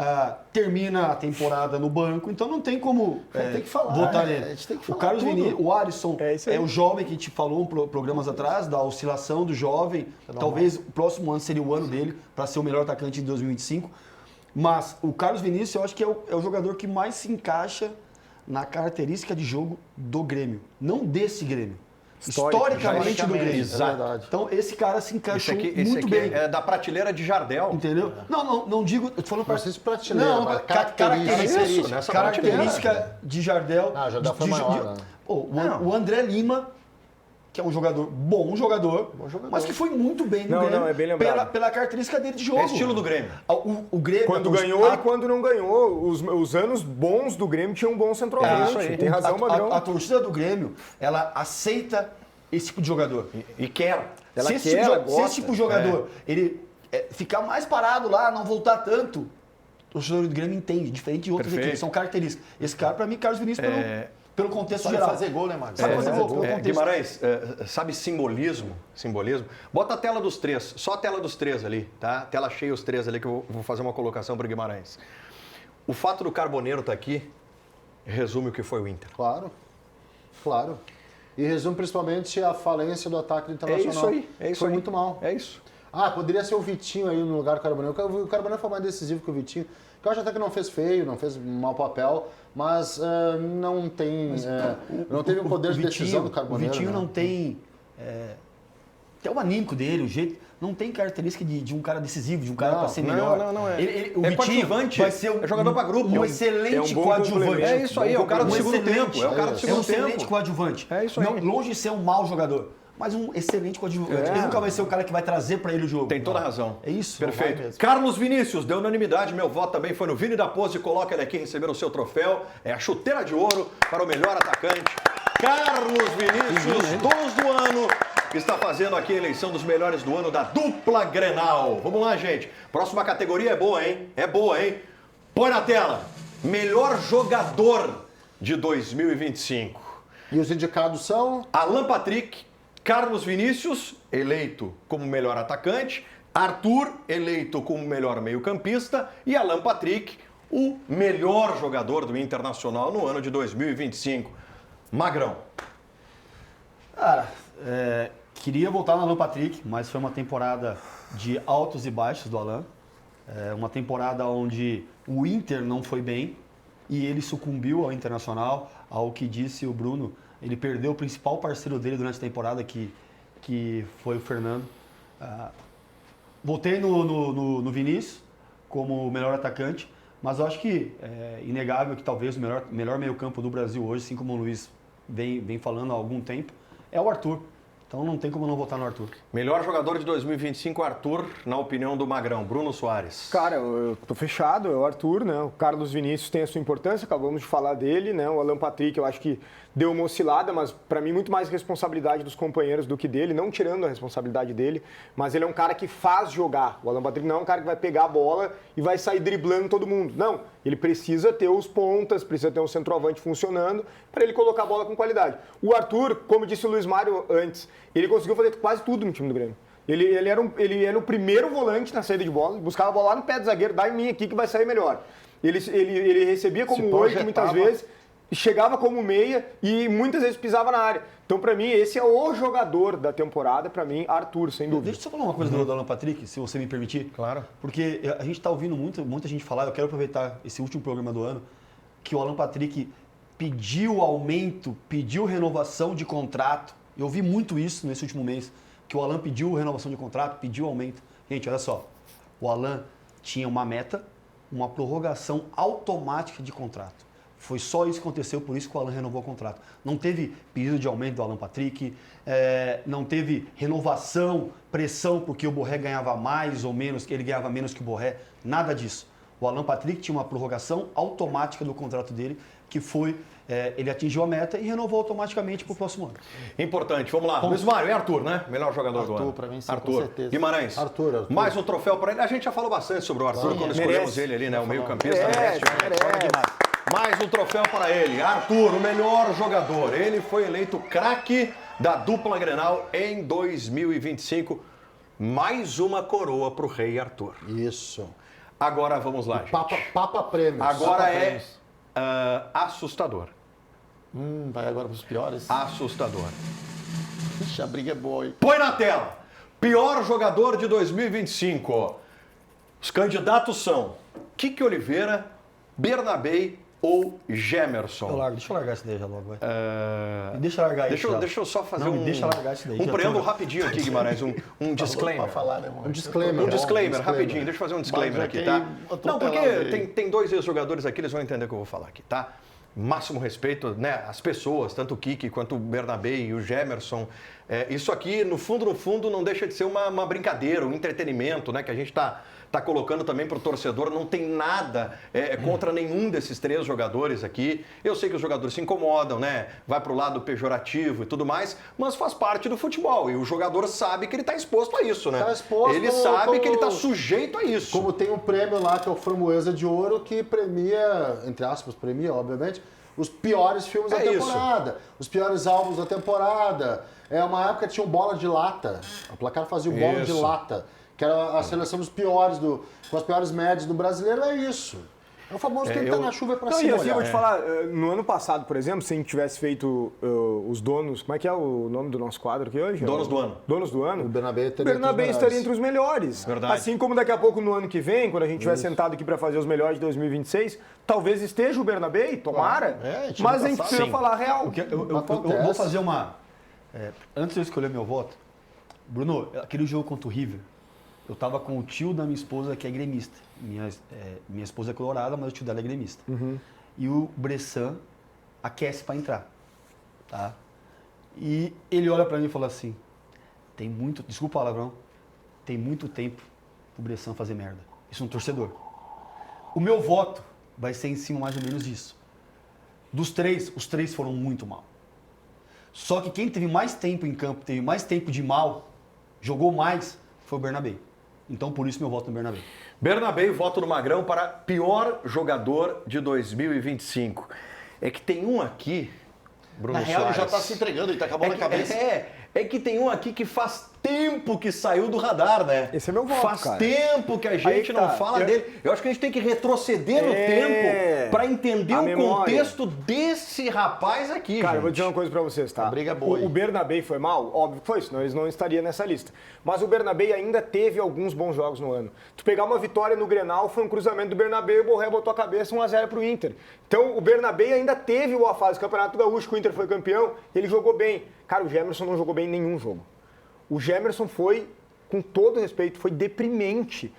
Termina a temporada no banco, então não tem como tem que falar, votar a nele. gente tem que O falar Carlos tudo. Vinícius, o Alisson isso aí. é o jovem que a gente falou programas atrás, da oscilação do jovem. Talvez o próximo ano seria o ano dele para ser o melhor atacante de 2025. Mas o Carlos Vinícius, eu acho que é o jogador que mais se encaixa na característica de jogo do Grêmio. Não desse Grêmio. Historicamente do Grêmio. Exato. É verdade. Então esse cara se encaixou Esse muito aqui bem. é da prateleira de Jardel. Entendeu? Não digo. Eu tô falando Não sei se prateleira, Não, mas característica. Isso, nessa Característica de Jardel. Ah, Jardel foi maior, né? O André Lima, que é um bom jogador, mas que foi muito bem no Não, Grêmio. não, é bem lembrado. Pela característica dele de jogo. É estilo do Grêmio. O Grêmio. Quando ganhou e quando não ganhou. Os anos bons do Grêmio tinham um bom centroavante. isso aí. Tem razão, Magrão. A torcida do Grêmio, ela aceita esse tipo de jogador. E quer. Ela se esse quer, tipo, ela se esse tipo de jogador ele ficar mais parado lá, não voltar tanto, o torcedor do Grêmio entende, diferente de outras Perfeito. equipes, são características. Esse cara, pra mim, Carlos Vinícius, pelo contexto Sabe geral. fazer gol, né, Marcos? Sabe fazer gol, pelo contexto. Guimarães, sabe simbolismo? Bota a tela dos três, só a tela dos três ali, tá? Tela cheia os três ali que eu vou fazer uma colocação para Guimarães. O fato do Carboneiro estar aqui resume o que foi o Inter. Claro, claro. E resume principalmente a falência do ataque internacional. É isso Foi aí. muito mal. É isso. Poderia ser o Vitinho aí no lugar do Carboneiro. O Carboneiro foi mais decisivo que o Vitinho. Que eu acho até que não fez feio, não fez um mau papel, mas não teve um poder de decisão do Carboneiro. O Vitinho né? não tem... até o anímico dele, o jeito... Não tem característica de um cara decisivo, de um cara para ser melhor. Não. O É Vitinho coadjuvante, vai ser é jogador pra grupo. um É um excelente bom coadjuvante. complemento. É isso aí, é o cara do segundo tempo. É o cara do É um segundo excelente tempo. coadjuvante. É isso aí. Não, longe de ser um mau jogador, mas um excelente coadjuvante. Ele nunca vai ser o cara que vai trazer para ele o jogo. Tem toda a razão. É isso. Perfeito. vai mesmo. Carlos Vinícius, deu unanimidade, meu voto também foi no Vini da Pose. Coloca ele aqui receber o seu troféu. É a chuteira de ouro para o melhor atacante. Carlos Vinícius, 2 do ano, que está fazendo aqui a eleição dos melhores do ano da dupla Grenal. Vamos lá, gente. Próxima categoria é boa, hein? É boa, hein? Põe na tela. Melhor jogador de 2025. E os indicados são... Alan Patrick, Carlos Vinícius, eleito como melhor atacante, Arthur, eleito como melhor meio-campista, e Alan Patrick, o melhor jogador do Internacional no ano de 2025. Magrão. Cara, queria voltar no Alan Patrick, mas foi uma temporada de altos e baixos do Alan. Uma temporada onde o Inter não foi bem e ele sucumbiu ao Internacional, ao que disse o Bruno. Ele perdeu o principal parceiro dele durante a temporada, que foi o Fernando. Voltei no Vinícius como o melhor atacante, mas eu acho que é inegável que talvez o melhor meio-campo do Brasil hoje, assim como o Luiz vem falando há algum tempo, é o Arthur. Então não tem como não votar no Arthur. Melhor jogador de 2025, Arthur, na opinião do Magrão. Bruno Soares. Cara, eu tô fechado, é o Arthur, né? O Carlos Vinícius tem a sua importância, acabamos de falar dele, né? O Alan Patrick, eu acho que deu uma oscilada, mas para mim muito mais responsabilidade dos companheiros do que dele, não tirando a responsabilidade dele, mas ele é um cara que faz jogar. O Alan Patrick não é um cara que vai pegar a bola e vai sair driblando todo mundo. Não, ele precisa ter os pontas, precisa ter um centroavante funcionando para ele colocar a bola com qualidade. O Arthur, como disse o Luiz Mário antes, ele conseguiu fazer quase tudo no time do Grêmio. Ele era o primeiro volante na saída de bola, buscava a bola lá no pé do zagueiro, dá em mim aqui que vai sair melhor. Ele recebia como 8 muitas vezes, chegava como meia e muitas vezes pisava na área. Então, para mim, esse é o jogador da temporada, para mim, Arthur, sem dúvida. Deixa eu só falar uma coisa do Alan Patrick, se você me permitir. Claro. Porque a gente está ouvindo muita gente falar, eu quero aproveitar esse último programa do ano, que o Alan Patrick pediu aumento, pediu renovação de contrato. Eu ouvi muito isso nesse último mês, que o Alan pediu renovação de contrato, pediu aumento. Gente, olha só, o Alan tinha uma meta, uma prorrogação automática de contrato. Foi só isso que aconteceu, por isso que o Alan renovou o contrato. Não teve pedido de aumento do Alan Patrick, não teve renovação, pressão porque o Borré ganhava mais ou menos, ele ganhava menos que o Borré, nada disso. O Alan Patrick tinha uma prorrogação automática do contrato dele, que foi, ele atingiu a meta e renovou automaticamente para o próximo ano. Importante, vamos lá. Luiz Mário, é Arthur, né? Melhor jogador do ano. Arthur, pra mim, sim, Arthur. com certeza. Guimarães. Arthur. Mais um troféu para ele. A gente já falou bastante sobre o Arthur quando escolhemos ele ali, né? O meio-campista. Merece. Mais um troféu para ele. Arthur, o melhor jogador. Ele foi eleito craque da dupla Grenal em 2025. Mais uma coroa para o rei Arthur. Isso. Agora vamos lá, gente. Papa Prêmios. Agora Papa é Prêmios. assustador. Vai agora para os piores. Assustador. Ixi, a briga é boa, hein? Põe na tela. Pior jogador de 2025. Os candidatos são Kiki Oliveira, Bernabei ou Gemerson. Deixa eu largar esse daí já logo, vai. Deixa eu largar isso. Deixa eu só fazer Não, me deixa largar isso daí, um já preâmbulo tô- rapidinho aqui, Guimarães, um disclaimer. Pra falar, né, mano? Um disclaimer. Um disclaimer, rapidinho, deixa eu fazer um disclaimer Mas aqui, já tá? que Não, porque atropelado aí. tem dois ex-jogadores aqui, eles vão entender o que eu vou falar aqui, tá? Máximo respeito, né? As pessoas, tanto o Kiki quanto o Bernabei e o Gemerson. Isso aqui, no fundo, não deixa de ser uma brincadeira, um entretenimento, né? Que a gente tá colocando também para o torcedor. Não tem nada contra nenhum desses três jogadores aqui. Eu sei que os jogadores se incomodam, né? Vai pro lado pejorativo e tudo mais, mas faz parte do futebol. E o jogador sabe que ele está exposto a isso, né? Tá exposto Ele sabe como- que ele está sujeito a isso. Como tem um prêmio lá, que é o Framboesa de Ouro, que premia, entre aspas, obviamente, os piores filmes da É isso. temporada, os piores álbuns da temporada. Uma época que tinha um bola de lata, a Placar fazia um bola de Isso. lata, que era a seleção dos piores, com as piores médias do brasileiro, é isso. É o famoso quem tá na chuva é pra Não, e cima. assim, eu vou te falar, no ano passado, por exemplo, se a gente tivesse feito os donos, como é que é o nome do nosso quadro aqui hoje? Donos do ano. Donos do ano. O Bernabé estaria entre os melhores. Verdade. Assim como daqui a pouco, no ano que vem, quando a gente estiver sentado aqui para fazer os melhores de 2026, talvez esteja o Bernabé, tomara, a gente mas nunca a gente sabe. precisa Sim. falar a real. Eu Acontece. vou fazer uma... antes de eu escolher meu voto, Bruno, aquele jogo contra o River, eu tava com o tio da minha esposa, que é gremista. Minha esposa é colorada, mas o tio dela é gremista. E o Bressan aquece para entrar. Tá? E ele olha para mim e fala assim, desculpa o palavrão, tem muito tempo pro Bressan fazer merda. Isso é um torcedor. O meu voto vai ser em cima mais ou menos disso. Dos três, os três foram muito mal. Só que quem teve mais tempo em campo, teve mais tempo de mal, jogou mais, foi o Bernabé. Então, por isso, meu voto no Bernabé. Bernabé, voto do Magrão para pior jogador de 2025. É que tem um aqui, Bruno Na real, ele já Soares. tá se entregando, ele tá com a bola na cabeça. É que tem um aqui que faz tempo que saiu do radar, né? Esse é meu voto, Faz cara. tempo que a gente Aí que não tá. fala dele. Eu acho que a gente tem que retroceder no tempo para entender A o memória. contexto desse rapaz aqui, Cara, eu vou gente. dizer uma coisa pra vocês, tá? A briga é boa, O hein? Bernabé foi mal? Óbvio que foi, senão eles não estariam nessa lista. Mas o Bernabé ainda teve alguns bons jogos no ano. Tu pegar uma vitória no Grenal, foi um cruzamento do Bernabé e o Borré botou a cabeça 1-0 pro Inter. Então o Bernabé ainda teve boa fase. O Campeonato Gaúcho, que o Inter foi campeão, ele jogou bem. Cara, o Gemerson não jogou bem em nenhum jogo. O Gemerson foi, com todo respeito, foi deprimente.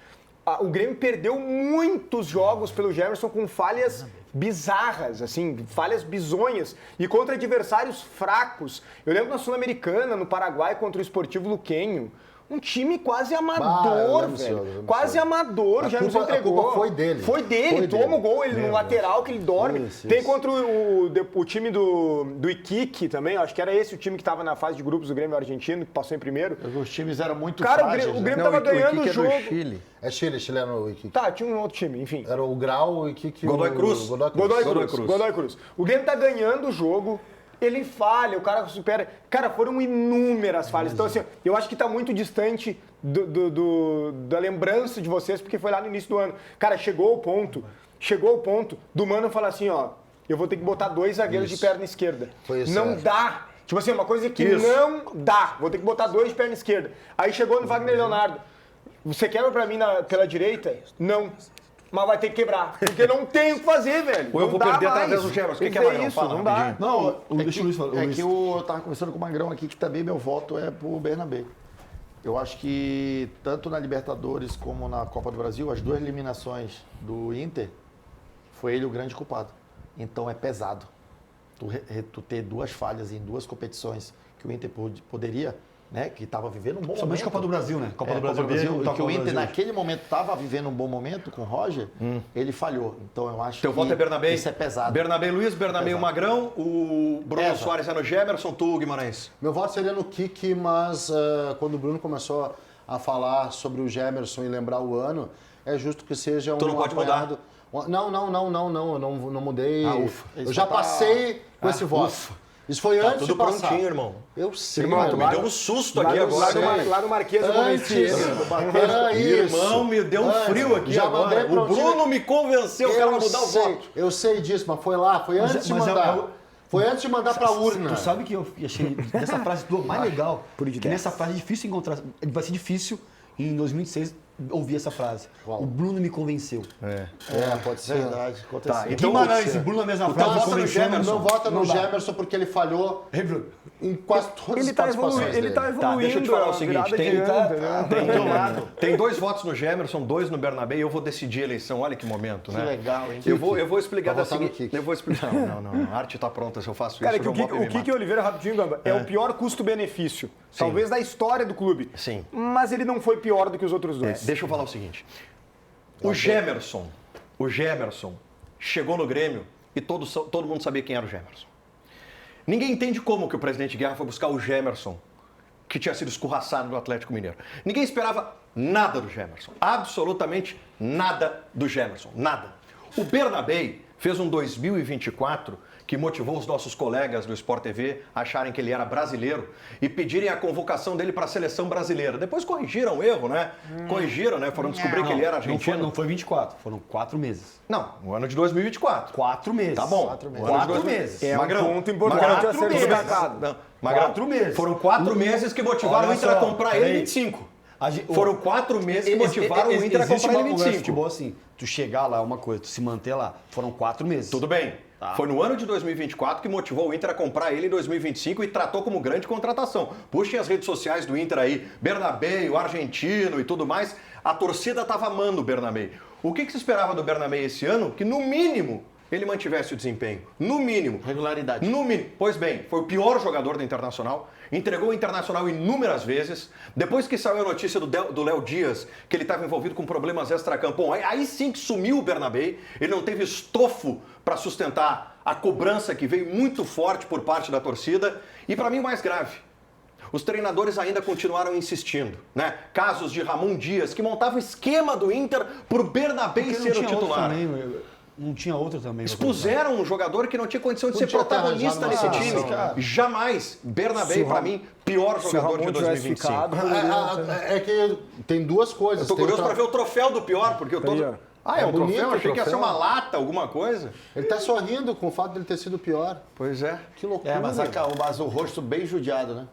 O Grêmio perdeu muitos jogos pelo Gemerson com falhas bizarras, assim, falhas bizonhas e contra adversários fracos. Eu lembro na Sul-Americana, no Paraguai, contra o Esportivo Luquenho. Um time quase eu amador, lembro velho. disso, eu lembro Quase disso. amador, A o Gemerson culpa- a entregou. culpa foi dele. Foi dele, Foi toma dele. o gol, ele no lateral que ele dorme. Isso, Tem isso. contra o time do Iquique também, acho que era esse o time que estava na fase de grupos do Grêmio argentino, que passou em primeiro. Os times eram muito Cara, o frágeis. Grêmio né? tava ganhando o Iquique é jogo. do Chile. É chileno o Iquique. Tá, tinha um outro time, enfim. Era o Grau e Iquique. Godoy Cruz. Godoy Cruz. O Grêmio tá ganhando o jogo, ele falha, o cara supera. Cara, foram inúmeras falhas. Então, assim, eu acho que tá muito distante da lembrança de vocês, porque foi lá no início do ano. Cara, chegou o ponto do Mano falar assim, ó, eu vou ter que botar 2 zagueiros de perna esquerda. Foi isso, Não é. dá. Tipo assim, uma coisa que Isso. não dá. Vou ter que botar 2 de perna esquerda. Aí chegou no Wagner Leonardo. Você quebra pra mim pela direita? Não. Mas vai ter que quebrar. Porque não tem o que fazer, velho. Ou eu Não vou dá perder mais. através do Gemerson. Tem O que que é, ser Magrão? isso, Fala não dá. rapidinho. Não, deixa o Luiz falar. É que eu tava conversando com o Magrão aqui, que também meu voto é pro Bernabé. Eu acho que tanto na Libertadores como na Copa do Brasil, as 2 eliminações do Inter, foi ele o grande culpado. Então é pesado. Tu ter 2 falhas em 2 competições que o Inter poderia, né? Que estava vivendo um bom Somente momento. Copa do Brasil, né? Copa do Copa do Brasil, Copa que o do Inter Brasil. naquele momento estava vivendo um bom momento com o Roger, ele falhou. Então eu acho Teu que voto é Bernabé? isso é pesado. Bernabé Luiz, Bernabé o Magrão, o Bruno Pesa. Soares é no Gemerson, tu, Guimarães. Meu voto seria no Kiki, mas quando o Bruno começou a falar sobre o Gemerson e lembrar o ano, é justo que seja um Tu não pode mudar? apanhado. Não, eu não mudei. ufa. Eu já passei com esse voto. Isso foi Tá antes tudo de passar. prontinho, irmão. Eu sei, Irmão, mano. Tu me deu um susto aqui agora. Lá no Marquês eu convenci Antes. ele. Era isso. Irmão, me deu um Antes. frio aqui Já agora. mandei O prontinho. Bruno me convenceu, o cara vai mudar o sei, voto. Eu sei disso, mas foi lá, foi antes de mas mandar. eu- Foi antes de mandar pra urna. Tu sabe que eu achei dessa frase tua mais legal? Por de Que 10. nessa frase é difícil encontrar. Vai ser difícil em 2006 ouvir essa frase. Qual? O Bruno me convenceu. Pode ser. Verdade, aconteceu. Tá, então Guimarães e Bruno na mesma teu frase. voto é no convencendo. Gemerson. Não vota no Não dá. Gemerson porque ele falhou em quase todas Ele as tá participações evoluindo, ele dele. tá evoluindo. Tá, deixa eu te falar o a seguinte, virada tem, de ano, né? tem 2 votos no Gemerson, 2 no Bernabé e eu vou decidir a eleição. Olha que momento, Que né? legal, hein? Eu vou explicar Vai da votar no seguinte... Kiki. Eu vou explicar... Não. A arte tá pronta se eu faço Cara, isso. que eu o vou me Kiki matar. Oliveira, rapidinho, Gamba, é o pior custo-benefício. Talvez da história do clube. Sim. Mas ele não foi pior do que os outros dois. Deixa eu falar o seguinte. O Gemerson chegou no Grêmio e todo mundo sabia quem era o Gemerson. Ninguém entende como que o presidente Guerra foi buscar o Gemerson, que tinha sido escorraçado no Atlético Mineiro. Ninguém esperava nada do Gemerson. Absolutamente nada do Gemerson. Nada. O Bernabé fez um 2024 que motivou os nossos colegas do Sport TV a acharem que ele era brasileiro e pedirem a convocação dele para a seleção brasileira. Depois corrigiram o erro, né? Corrigiram, né? Foram descobrir que ele era argentino. Não foi 24, foram 4 meses. Não, no ano de 2024. 4 meses. Tá bom. 4 meses. O ano de 4 dois- meses. É um Magrão, ponto importante Magrão, a ser tudo bem. destacado. Não, Magrão, 4 meses. Foram 4 meses que motivaram Olha o Inter a só, comprar ele em peraí. 25. Foram 4 meses que Ex- motivaram o Inter a existe comprar uma ele em conversa de 25. futebol assim, tu chegar lá é uma coisa, tu se manter lá. Foram 4 meses. Tudo bem. Tá. Foi no ano de 2024 que motivou o Inter a comprar ele em 2025 e tratou como grande contratação. Puxem as redes sociais do Inter aí, Bernabé, o argentino e tudo mais. A torcida estava amando o Bernabé. O que se esperava do Bernabé esse ano? Que no mínimo ele mantivesse o desempenho. No mínimo. Regularidade. No mínimo. Pois bem, foi o pior jogador do Internacional, entregou o Internacional inúmeras vezes. Depois que saiu a notícia do Léo Dias, que ele estava envolvido com problemas extracampo, bom, aí sim que sumiu o Bernabé, ele não teve estofo para sustentar a cobrança que veio muito forte por parte da torcida. E para mim o mais grave, os treinadores ainda continuaram insistindo, né? Casos de Ramon Dias, que montava o esquema do Inter por Bernabé Porque ser o outro titular. também, não tinha outro também. Expuseram um jogador que não tinha condição de ser Podia ter protagonista arranjado nesse uma time. solução, cara. Jamais. Bernabé, Se o pra Ram- mim, pior Se o jogador de Ramon tivesse 2025. ficado, É que tem duas coisas. Eu tô Tem curioso outra- pra ver o troféu do pior, porque eu tô... Aí, ó. Ah, é um bonito troféu? o Achei que ia ser troféu. uma lata, alguma coisa. Ele tá sorrindo com o fato dele ter sido pior. Pois é. Que loucura. É, mas o rosto bem judiado, né?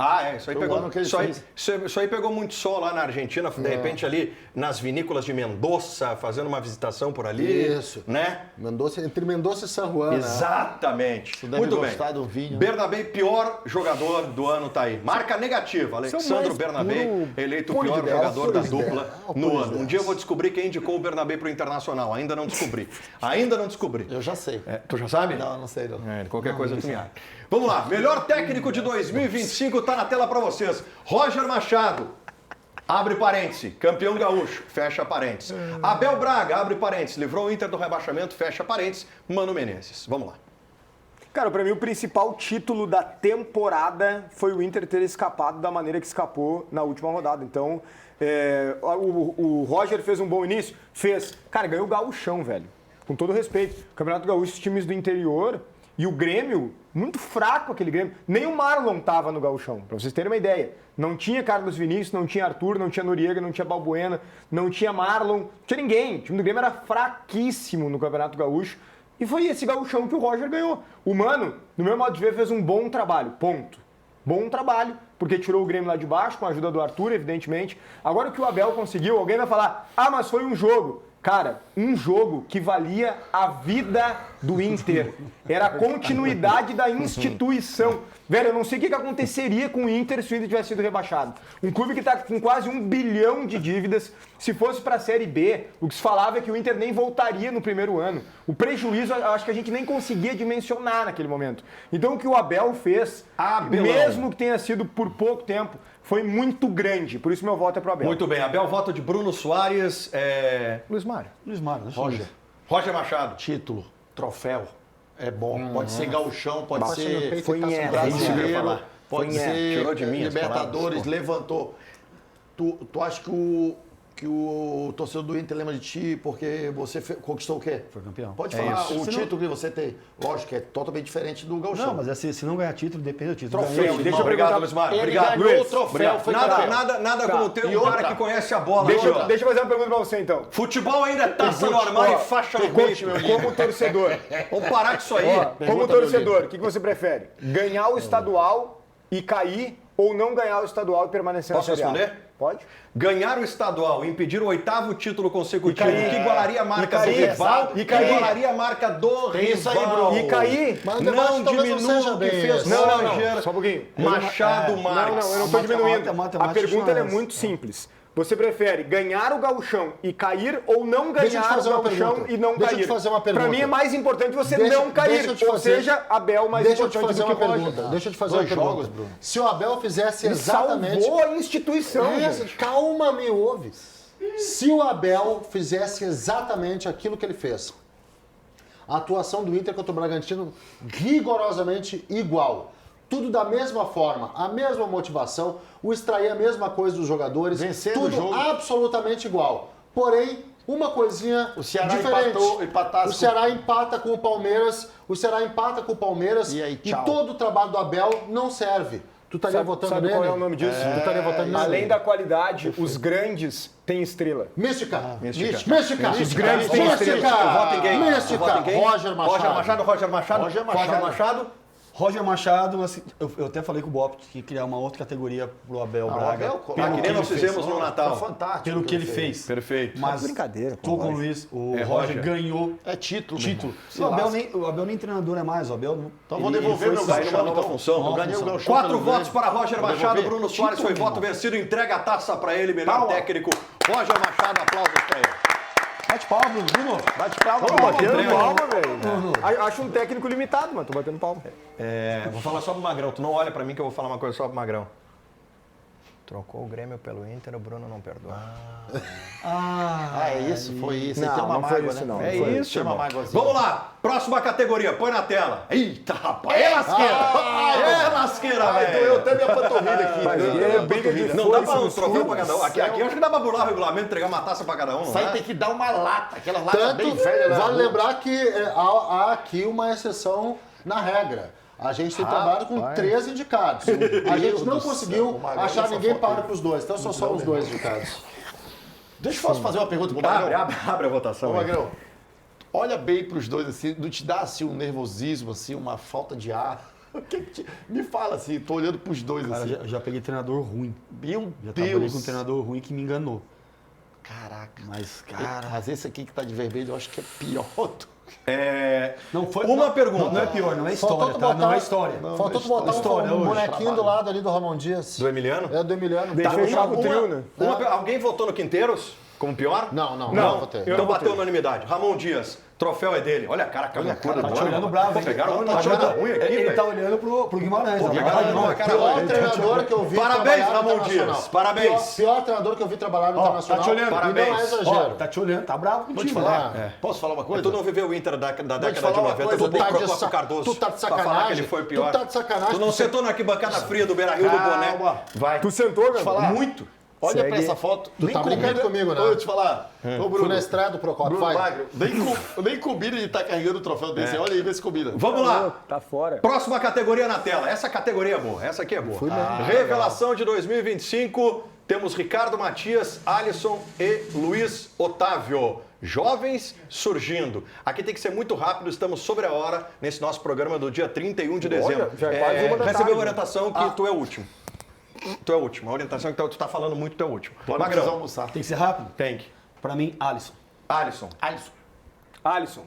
Ah, é, isso aí Foi o pegou. ano que ele Isso aí, fez. isso aí pegou muito sol lá na Argentina, de repente ali nas vinícolas de Mendoza, fazendo uma visitação por ali. Isso. Né? Mendoza, entre Mendoza e San Juan, né? Exatamente. Tu deve Muito bem. gostar do vinho. Bernabé, pior jogador do ano, tá aí. Marca negativa. Alexandro mais Bernabé, puro eleito o puro pior de dez, jogador puro da de dupla dez. no Puro de ano. Um dez. dia eu vou descobrir quem indicou o Bernabé pro Internacional. Ainda não descobri. Ainda não descobri. Eu já sei. É, tu já sabe? Não sei não. Qualquer coisa tu me acha. Vamos lá. Melhor técnico de 2025 tá na tela pra vocês. Roger Machado. Abre parêntese, campeão gaúcho, fecha parêntese. Abel Braga, abre parêntese, livrou o Inter do rebaixamento, fecha parêntese. Mano Menezes, vamos lá. Cara, pra mim o principal título da temporada foi o Inter ter escapado da maneira que escapou na última rodada. Então, o Roger fez um bom início? Fez. Cara, ganhou o gauchão, velho. Com todo respeito. Campeonato Gaúcho, os times do interior e o Grêmio, muito fraco aquele Grêmio. Nem o Marlon tava no gauchão, pra vocês terem uma ideia. Não tinha Carlos Vinícius, não tinha Arthur, não tinha Noriega, não tinha Balbuena, não tinha Marlon, não tinha ninguém. O time do Grêmio era fraquíssimo no Campeonato Gaúcho. E foi esse gauchão que o Roger ganhou. O Mano, no meu modo de ver, fez um bom trabalho, ponto. Bom trabalho, porque tirou o Grêmio lá de baixo, com a ajuda do Arthur, evidentemente. Agora o que o Abel conseguiu, alguém vai falar, ah, mas foi um jogo. Cara, um jogo que valia a vida do Inter. Era a continuidade da instituição. Velho, eu não sei o que aconteceria com o Inter se o Inter tivesse sido rebaixado. Um clube que está com quase 1 bilhão de dívidas. Se fosse para a Série B, o que se falava é que o Inter nem voltaria no primeiro ano. O prejuízo, eu acho que a gente nem conseguia dimensionar naquele momento. Então, o que o Abel fez, mesmo que tenha sido por pouco tempo, foi muito grande. Por isso, meu voto é pro Abel. Muito bem, Abel, voto de Bruno Soares, Luiz Mário. Luiz Mário, né? Roger Machado. Título, troféu, é bom. Pode ser gauchão, pode Bate no ser peito foi e taça em no erro. braço. isso que eu ia brasileiro, falar. pode Foi em ser tirou de mim as Libertadores, palavras, levantou. Tu acha que o torcedor do Inter lembra de ti porque você conquistou o quê? Foi campeão. Pode É falar isso. o Se título que você tem. Lógico que é totalmente diferente do gauchão. Não, mas se não ganhar título, depende do título. Troféu, Ganhou, deixa eu Obrigado, perguntar- Luiz Mário. Ele Obrigado, ganhou Luiz. o troféu, Obrigado. foi Nada, campeão. nada como ter E um cara outra? que conhece a bola. Deixa Aqui, ó. eu fazer uma pergunta pra você, então. Futebol ainda é taça no armário e faixa no peito. Como torcedor, Vamos parar com isso aí. como torcedor, o que você prefere? Ganhar o estadual e cair ou não ganhar o estadual e permanecer Posso na Série A? responder? Pode. Ganhar o estadual e impedir o 8º título consecutivo, E cair. que igualaria a marca E cair. do rival, E cair. igualaria a marca do Tem isso aí, rival. Bruno. E cair. Mas o debate Não talvez não diminua seja o que bem fez esse. Roger, Só um pouquinho. Machado Marques. Não, eu não estou diminuindo. A matemática pergunta ela é não é muito simples. Você prefere ganhar o gauchão e cair ou não Deixa eu te ganhar o fazer uma gauchão pergunta. e não Deixa eu cair? te fazer uma Pra pergunta. mim é mais importante você Deixa- não cair. deixa eu te Ou fazer- seja, Abel mais Deixa eu te importante fazer do uma que Roger. pergunta. Deixa eu te fazer Dois uma pergunta. jogos, Bruno. Se o Abel fizesse Ele exatamente... salvou a instituição, gente. Calma, me ouve. Se o Abel fizesse exatamente aquilo que ele fez, a atuação do Inter contra o Bragantino rigorosamente igual. Tudo da mesma forma, a mesma motivação, o extrair a mesma coisa dos jogadores, Vencendo tudo o jogo. absolutamente igual. Porém, uma coisinha O Ceará diferente. empatasse O Ceará empata com o Palmeiras, E aí, tchau. todo o trabalho do Abel não serve. Tu estaria votando Sabe nele? qual é o nome disso? Tu estaria votando nele? Além da qualidade, os grandes têm estrela. Mística. Mística. Os grandes têm Mística. estrela. Eu voto em quem? Mística. Eu voto em quem? Roger Machado. Roger Machado. Roger Machado. Roger Machado. Roger Machado, assim, eu até falei com o Bob que ia criar uma outra categoria pro Abel Braga. que nem nós fizemos no Natal. Foi fantástico. Pelo que ele fez. Perfeito. Mas brincadeira com tô o com o Roger. Luiz. O É, Roger Roger. ganhou É título. título. Se O Abel, lasca. o Abel nem treinador é mais. O Abel não. Então ele- vou ele devolver foi meu sair gauchão. numa nova função. Eu ganhei o gauchão. 4 pelo votos Grêmio. para Roger Vou Machado. devolver. Bruno Soares foi voto vencido. Entrega a taça para ele. Melhor Palma. técnico. Roger Machado. Aplausos para ele. Bate palma, Bruno. Bate palma. Tô Bruno. batendo treino. palma, velho. Acho um técnico limitado, mas tô batendo palma. Vou falar só pro Magrão. Tu não olha para mim que eu vou falar uma coisa só pro Magrão. Trocou o Grêmio pelo Inter, o Bruno não perdoa. É isso, foi isso. Não, Tem uma não foi mágoa, isso, né? não. É Foi isso, Tem uma irmão. mágoazinha. Vamos lá. Próxima categoria. Põe na tela. Eita, rapaz. É lasqueira. É lasqueira, velho. Doeu até minha panturrilha aqui. Mas doeu é até minha briga de panturrilha. Não dá pra um Foice, troféu no pra cada um. Aqui acho que dá pra burlar o regulamento, entregar uma taça pra cada um, não Isso aí é? tem que dar uma lata, aquela lata Tanto, bem velha. né? vale lembrar que há aqui uma exceção na regra. A gente tem trabalhado com 3 indicados. A gente não do conseguiu céu, o Magrão achar nessa ninguém foto para aí. para os dois. Então só são os 2 indicados. Deixa eu posso fazer uma pergunta pro Abre, Magrão. abre a votação. Ô, aí. Magrão, olha bem pros dois assim, não te dá assim um nervosismo, assim, uma falta de ar? O que que me fala assim, tô olhando pros dois Cara, assim. já peguei treinador ruim. Meu Já trabalhei Deus. com um treinador ruim que me enganou. Caraca. Mas, cara. Mas esse aqui que tá de vermelho, eu acho que é pior. Não foi. Uma não, pergunta. Não é pior, não é Faltou história, tu tá? botar- Não é história. Faltou tu botar História um hoje, bonequinho trabalho. do lado ali do Ramon Dias. Do Emiliano? É do Emiliano. Deixa eu fechar com o trio, né? Alguém votou no Quinteiros como pior? Não, não, Não, não votei. eu Então não bateu unanimidade. Ramon Dias, troféu é dele. Olha a cara, Olha a cara, Tá te olhando bravo, hein? Pegaram um Tá na te cara olhando- ruim aqui, Ele velho. tá olhando pro Guimarães. ó. pegaram Não, na cara Pior ruim. treinador que eu vi Parabéns, trabalhar no Ramon Internacional. Dias. Parabéns. Pior treinador que eu vi trabalhar no Ó, Internacional. tá te olhando. E não é Parabéns. exagero. Ó, tá te olhando, tá bravo Vou te contigo. falar. né? Posso falar uma coisa? Tu não viveu o Inter da década de falar uma 90, coisa, tu Tu tá, trocou de com o Cardoso. tu tá de Pra falar que sacanagem. ele foi pior. Tu tá de sacanagem. Tu não sentou na arquibancada fria do Beira-Rio do boné. Calma. Vai. Tu sentou, Vou te cara? falar. Muito. Olha Segue. pra essa foto. Tu tá brincando comigo, né? Ô, eu te falar. Ô, Fui Bruno. na estreia do Procopio. Bruno Vai. Magro, nem combina de estar carregando o troféu desse. Olha aí, vê se combina. Vamos lá. Tá fora. Próxima categoria na tela. Essa categoria é boa. Essa aqui é boa. Revelação de 2025. Temos Ricardo Matias, Alisson e Luiz Otávio. Jovens surgindo. Aqui tem que ser muito rápido, estamos sobre a hora nesse nosso programa do dia 31 de dezembro. já é quase 1 da recebeu tarde, a orientação que tu é o último. Tu é o último. A orientação é que tu tá falando muito, tu é o último. Bora precisar Magrão, almoçar. Tem que ser rápido? tem que. Pra mim, Alisson. Alisson. Alisson.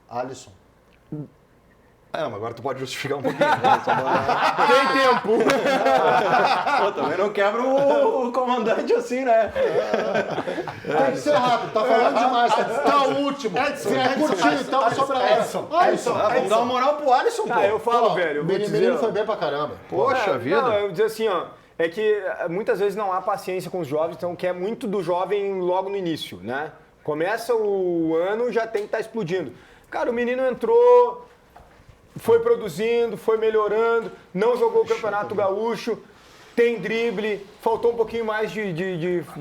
Alisson. Mas agora tu pode justificar um pouquinho. Tem tempo. Pô, também não quebra o comandante assim, né? Tem que ser rápido, tá falando demais. Tá o último. É curtinho, então sobre a Alisson. Vamos dar uma moral pro Alisson, pô. Eu falo, velho. Eu vou O dizer, menino ó. foi bem pra caramba. Poxa vida. Não, eu vou dizer assim, ó. É que muitas vezes não há paciência com os jovens, então quer muito do jovem logo no início, né? Começa o ano, já tem que estar explodindo. Cara, o menino entrou, foi produzindo, foi melhorando, não jogou o Campeonato Gaúcho, tem drible, faltou um pouquinho mais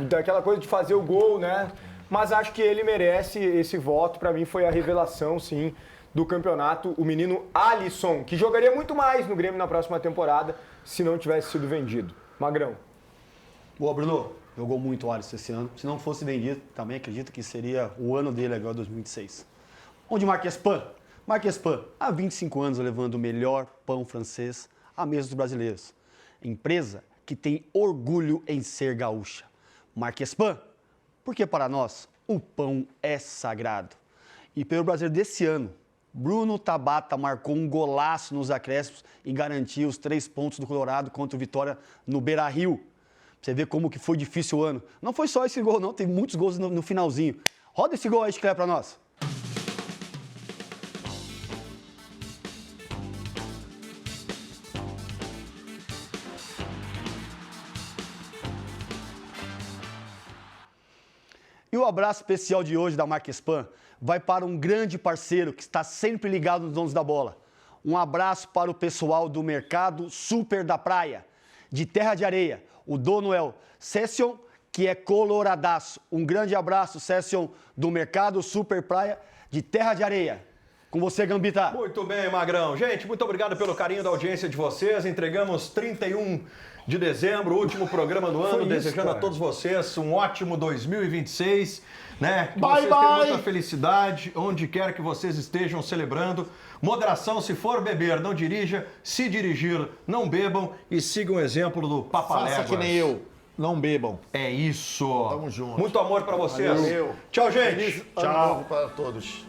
daquela coisa de fazer o gol, né? Mas acho que ele merece esse voto. Para mim foi a revelação, sim, do campeonato. O menino Alisson, que jogaria muito mais no Grêmio na próxima temporada se não tivesse sido vendido. Magrão. Boa, Bruno. Jogou muito o Alisson esse ano. Se não fosse vendido, também acredito que seria o ano dele agora, 2026. Onde Marques Pan? Marques Pan, há 25 anos levando o melhor pão francês à mesa dos brasileiros. Empresa que tem orgulho em ser gaúcha. Marques Pan, porque para nós o pão é sagrado. E pelo brasileiro desse ano, Bruno Tabata marcou um golaço nos acréscimos e garantiu os 3 pontos do Colorado contra o Vitória no Beira-Rio. Você vê como que foi difícil o ano. Não foi só esse gol, não. Teve muitos gols no finalzinho. Roda esse gol aí, Chiclé, pra nós. E o abraço especial de hoje da Marques Pan vai para um grande parceiro que está sempre ligado nos donos da bola. Um abraço para o pessoal do Mercado Super da Praia, de Terra de Areia. O dono é o Session, que é coloradaço. Um grande abraço, Session, do Mercado Super Praia, de Terra de Areia. Com você, Gambita. Muito bem, Magrão. Gente, muito obrigado pelo carinho da audiência de vocês. Entregamos 31 de dezembro, último programa do ano. Desejando a todos vocês um ótimo 2026. Né? Que vocês tenham muita felicidade, onde quer que vocês estejam celebrando. Moderação, se for beber, não dirija. Se dirigir, não bebam. E sigam o exemplo do Papaléguas. Faça que nem eu. Não bebam. É isso. Tamo junto. Muito amor pra vocês. Valeu. Tchau, gente. Tchau para todos.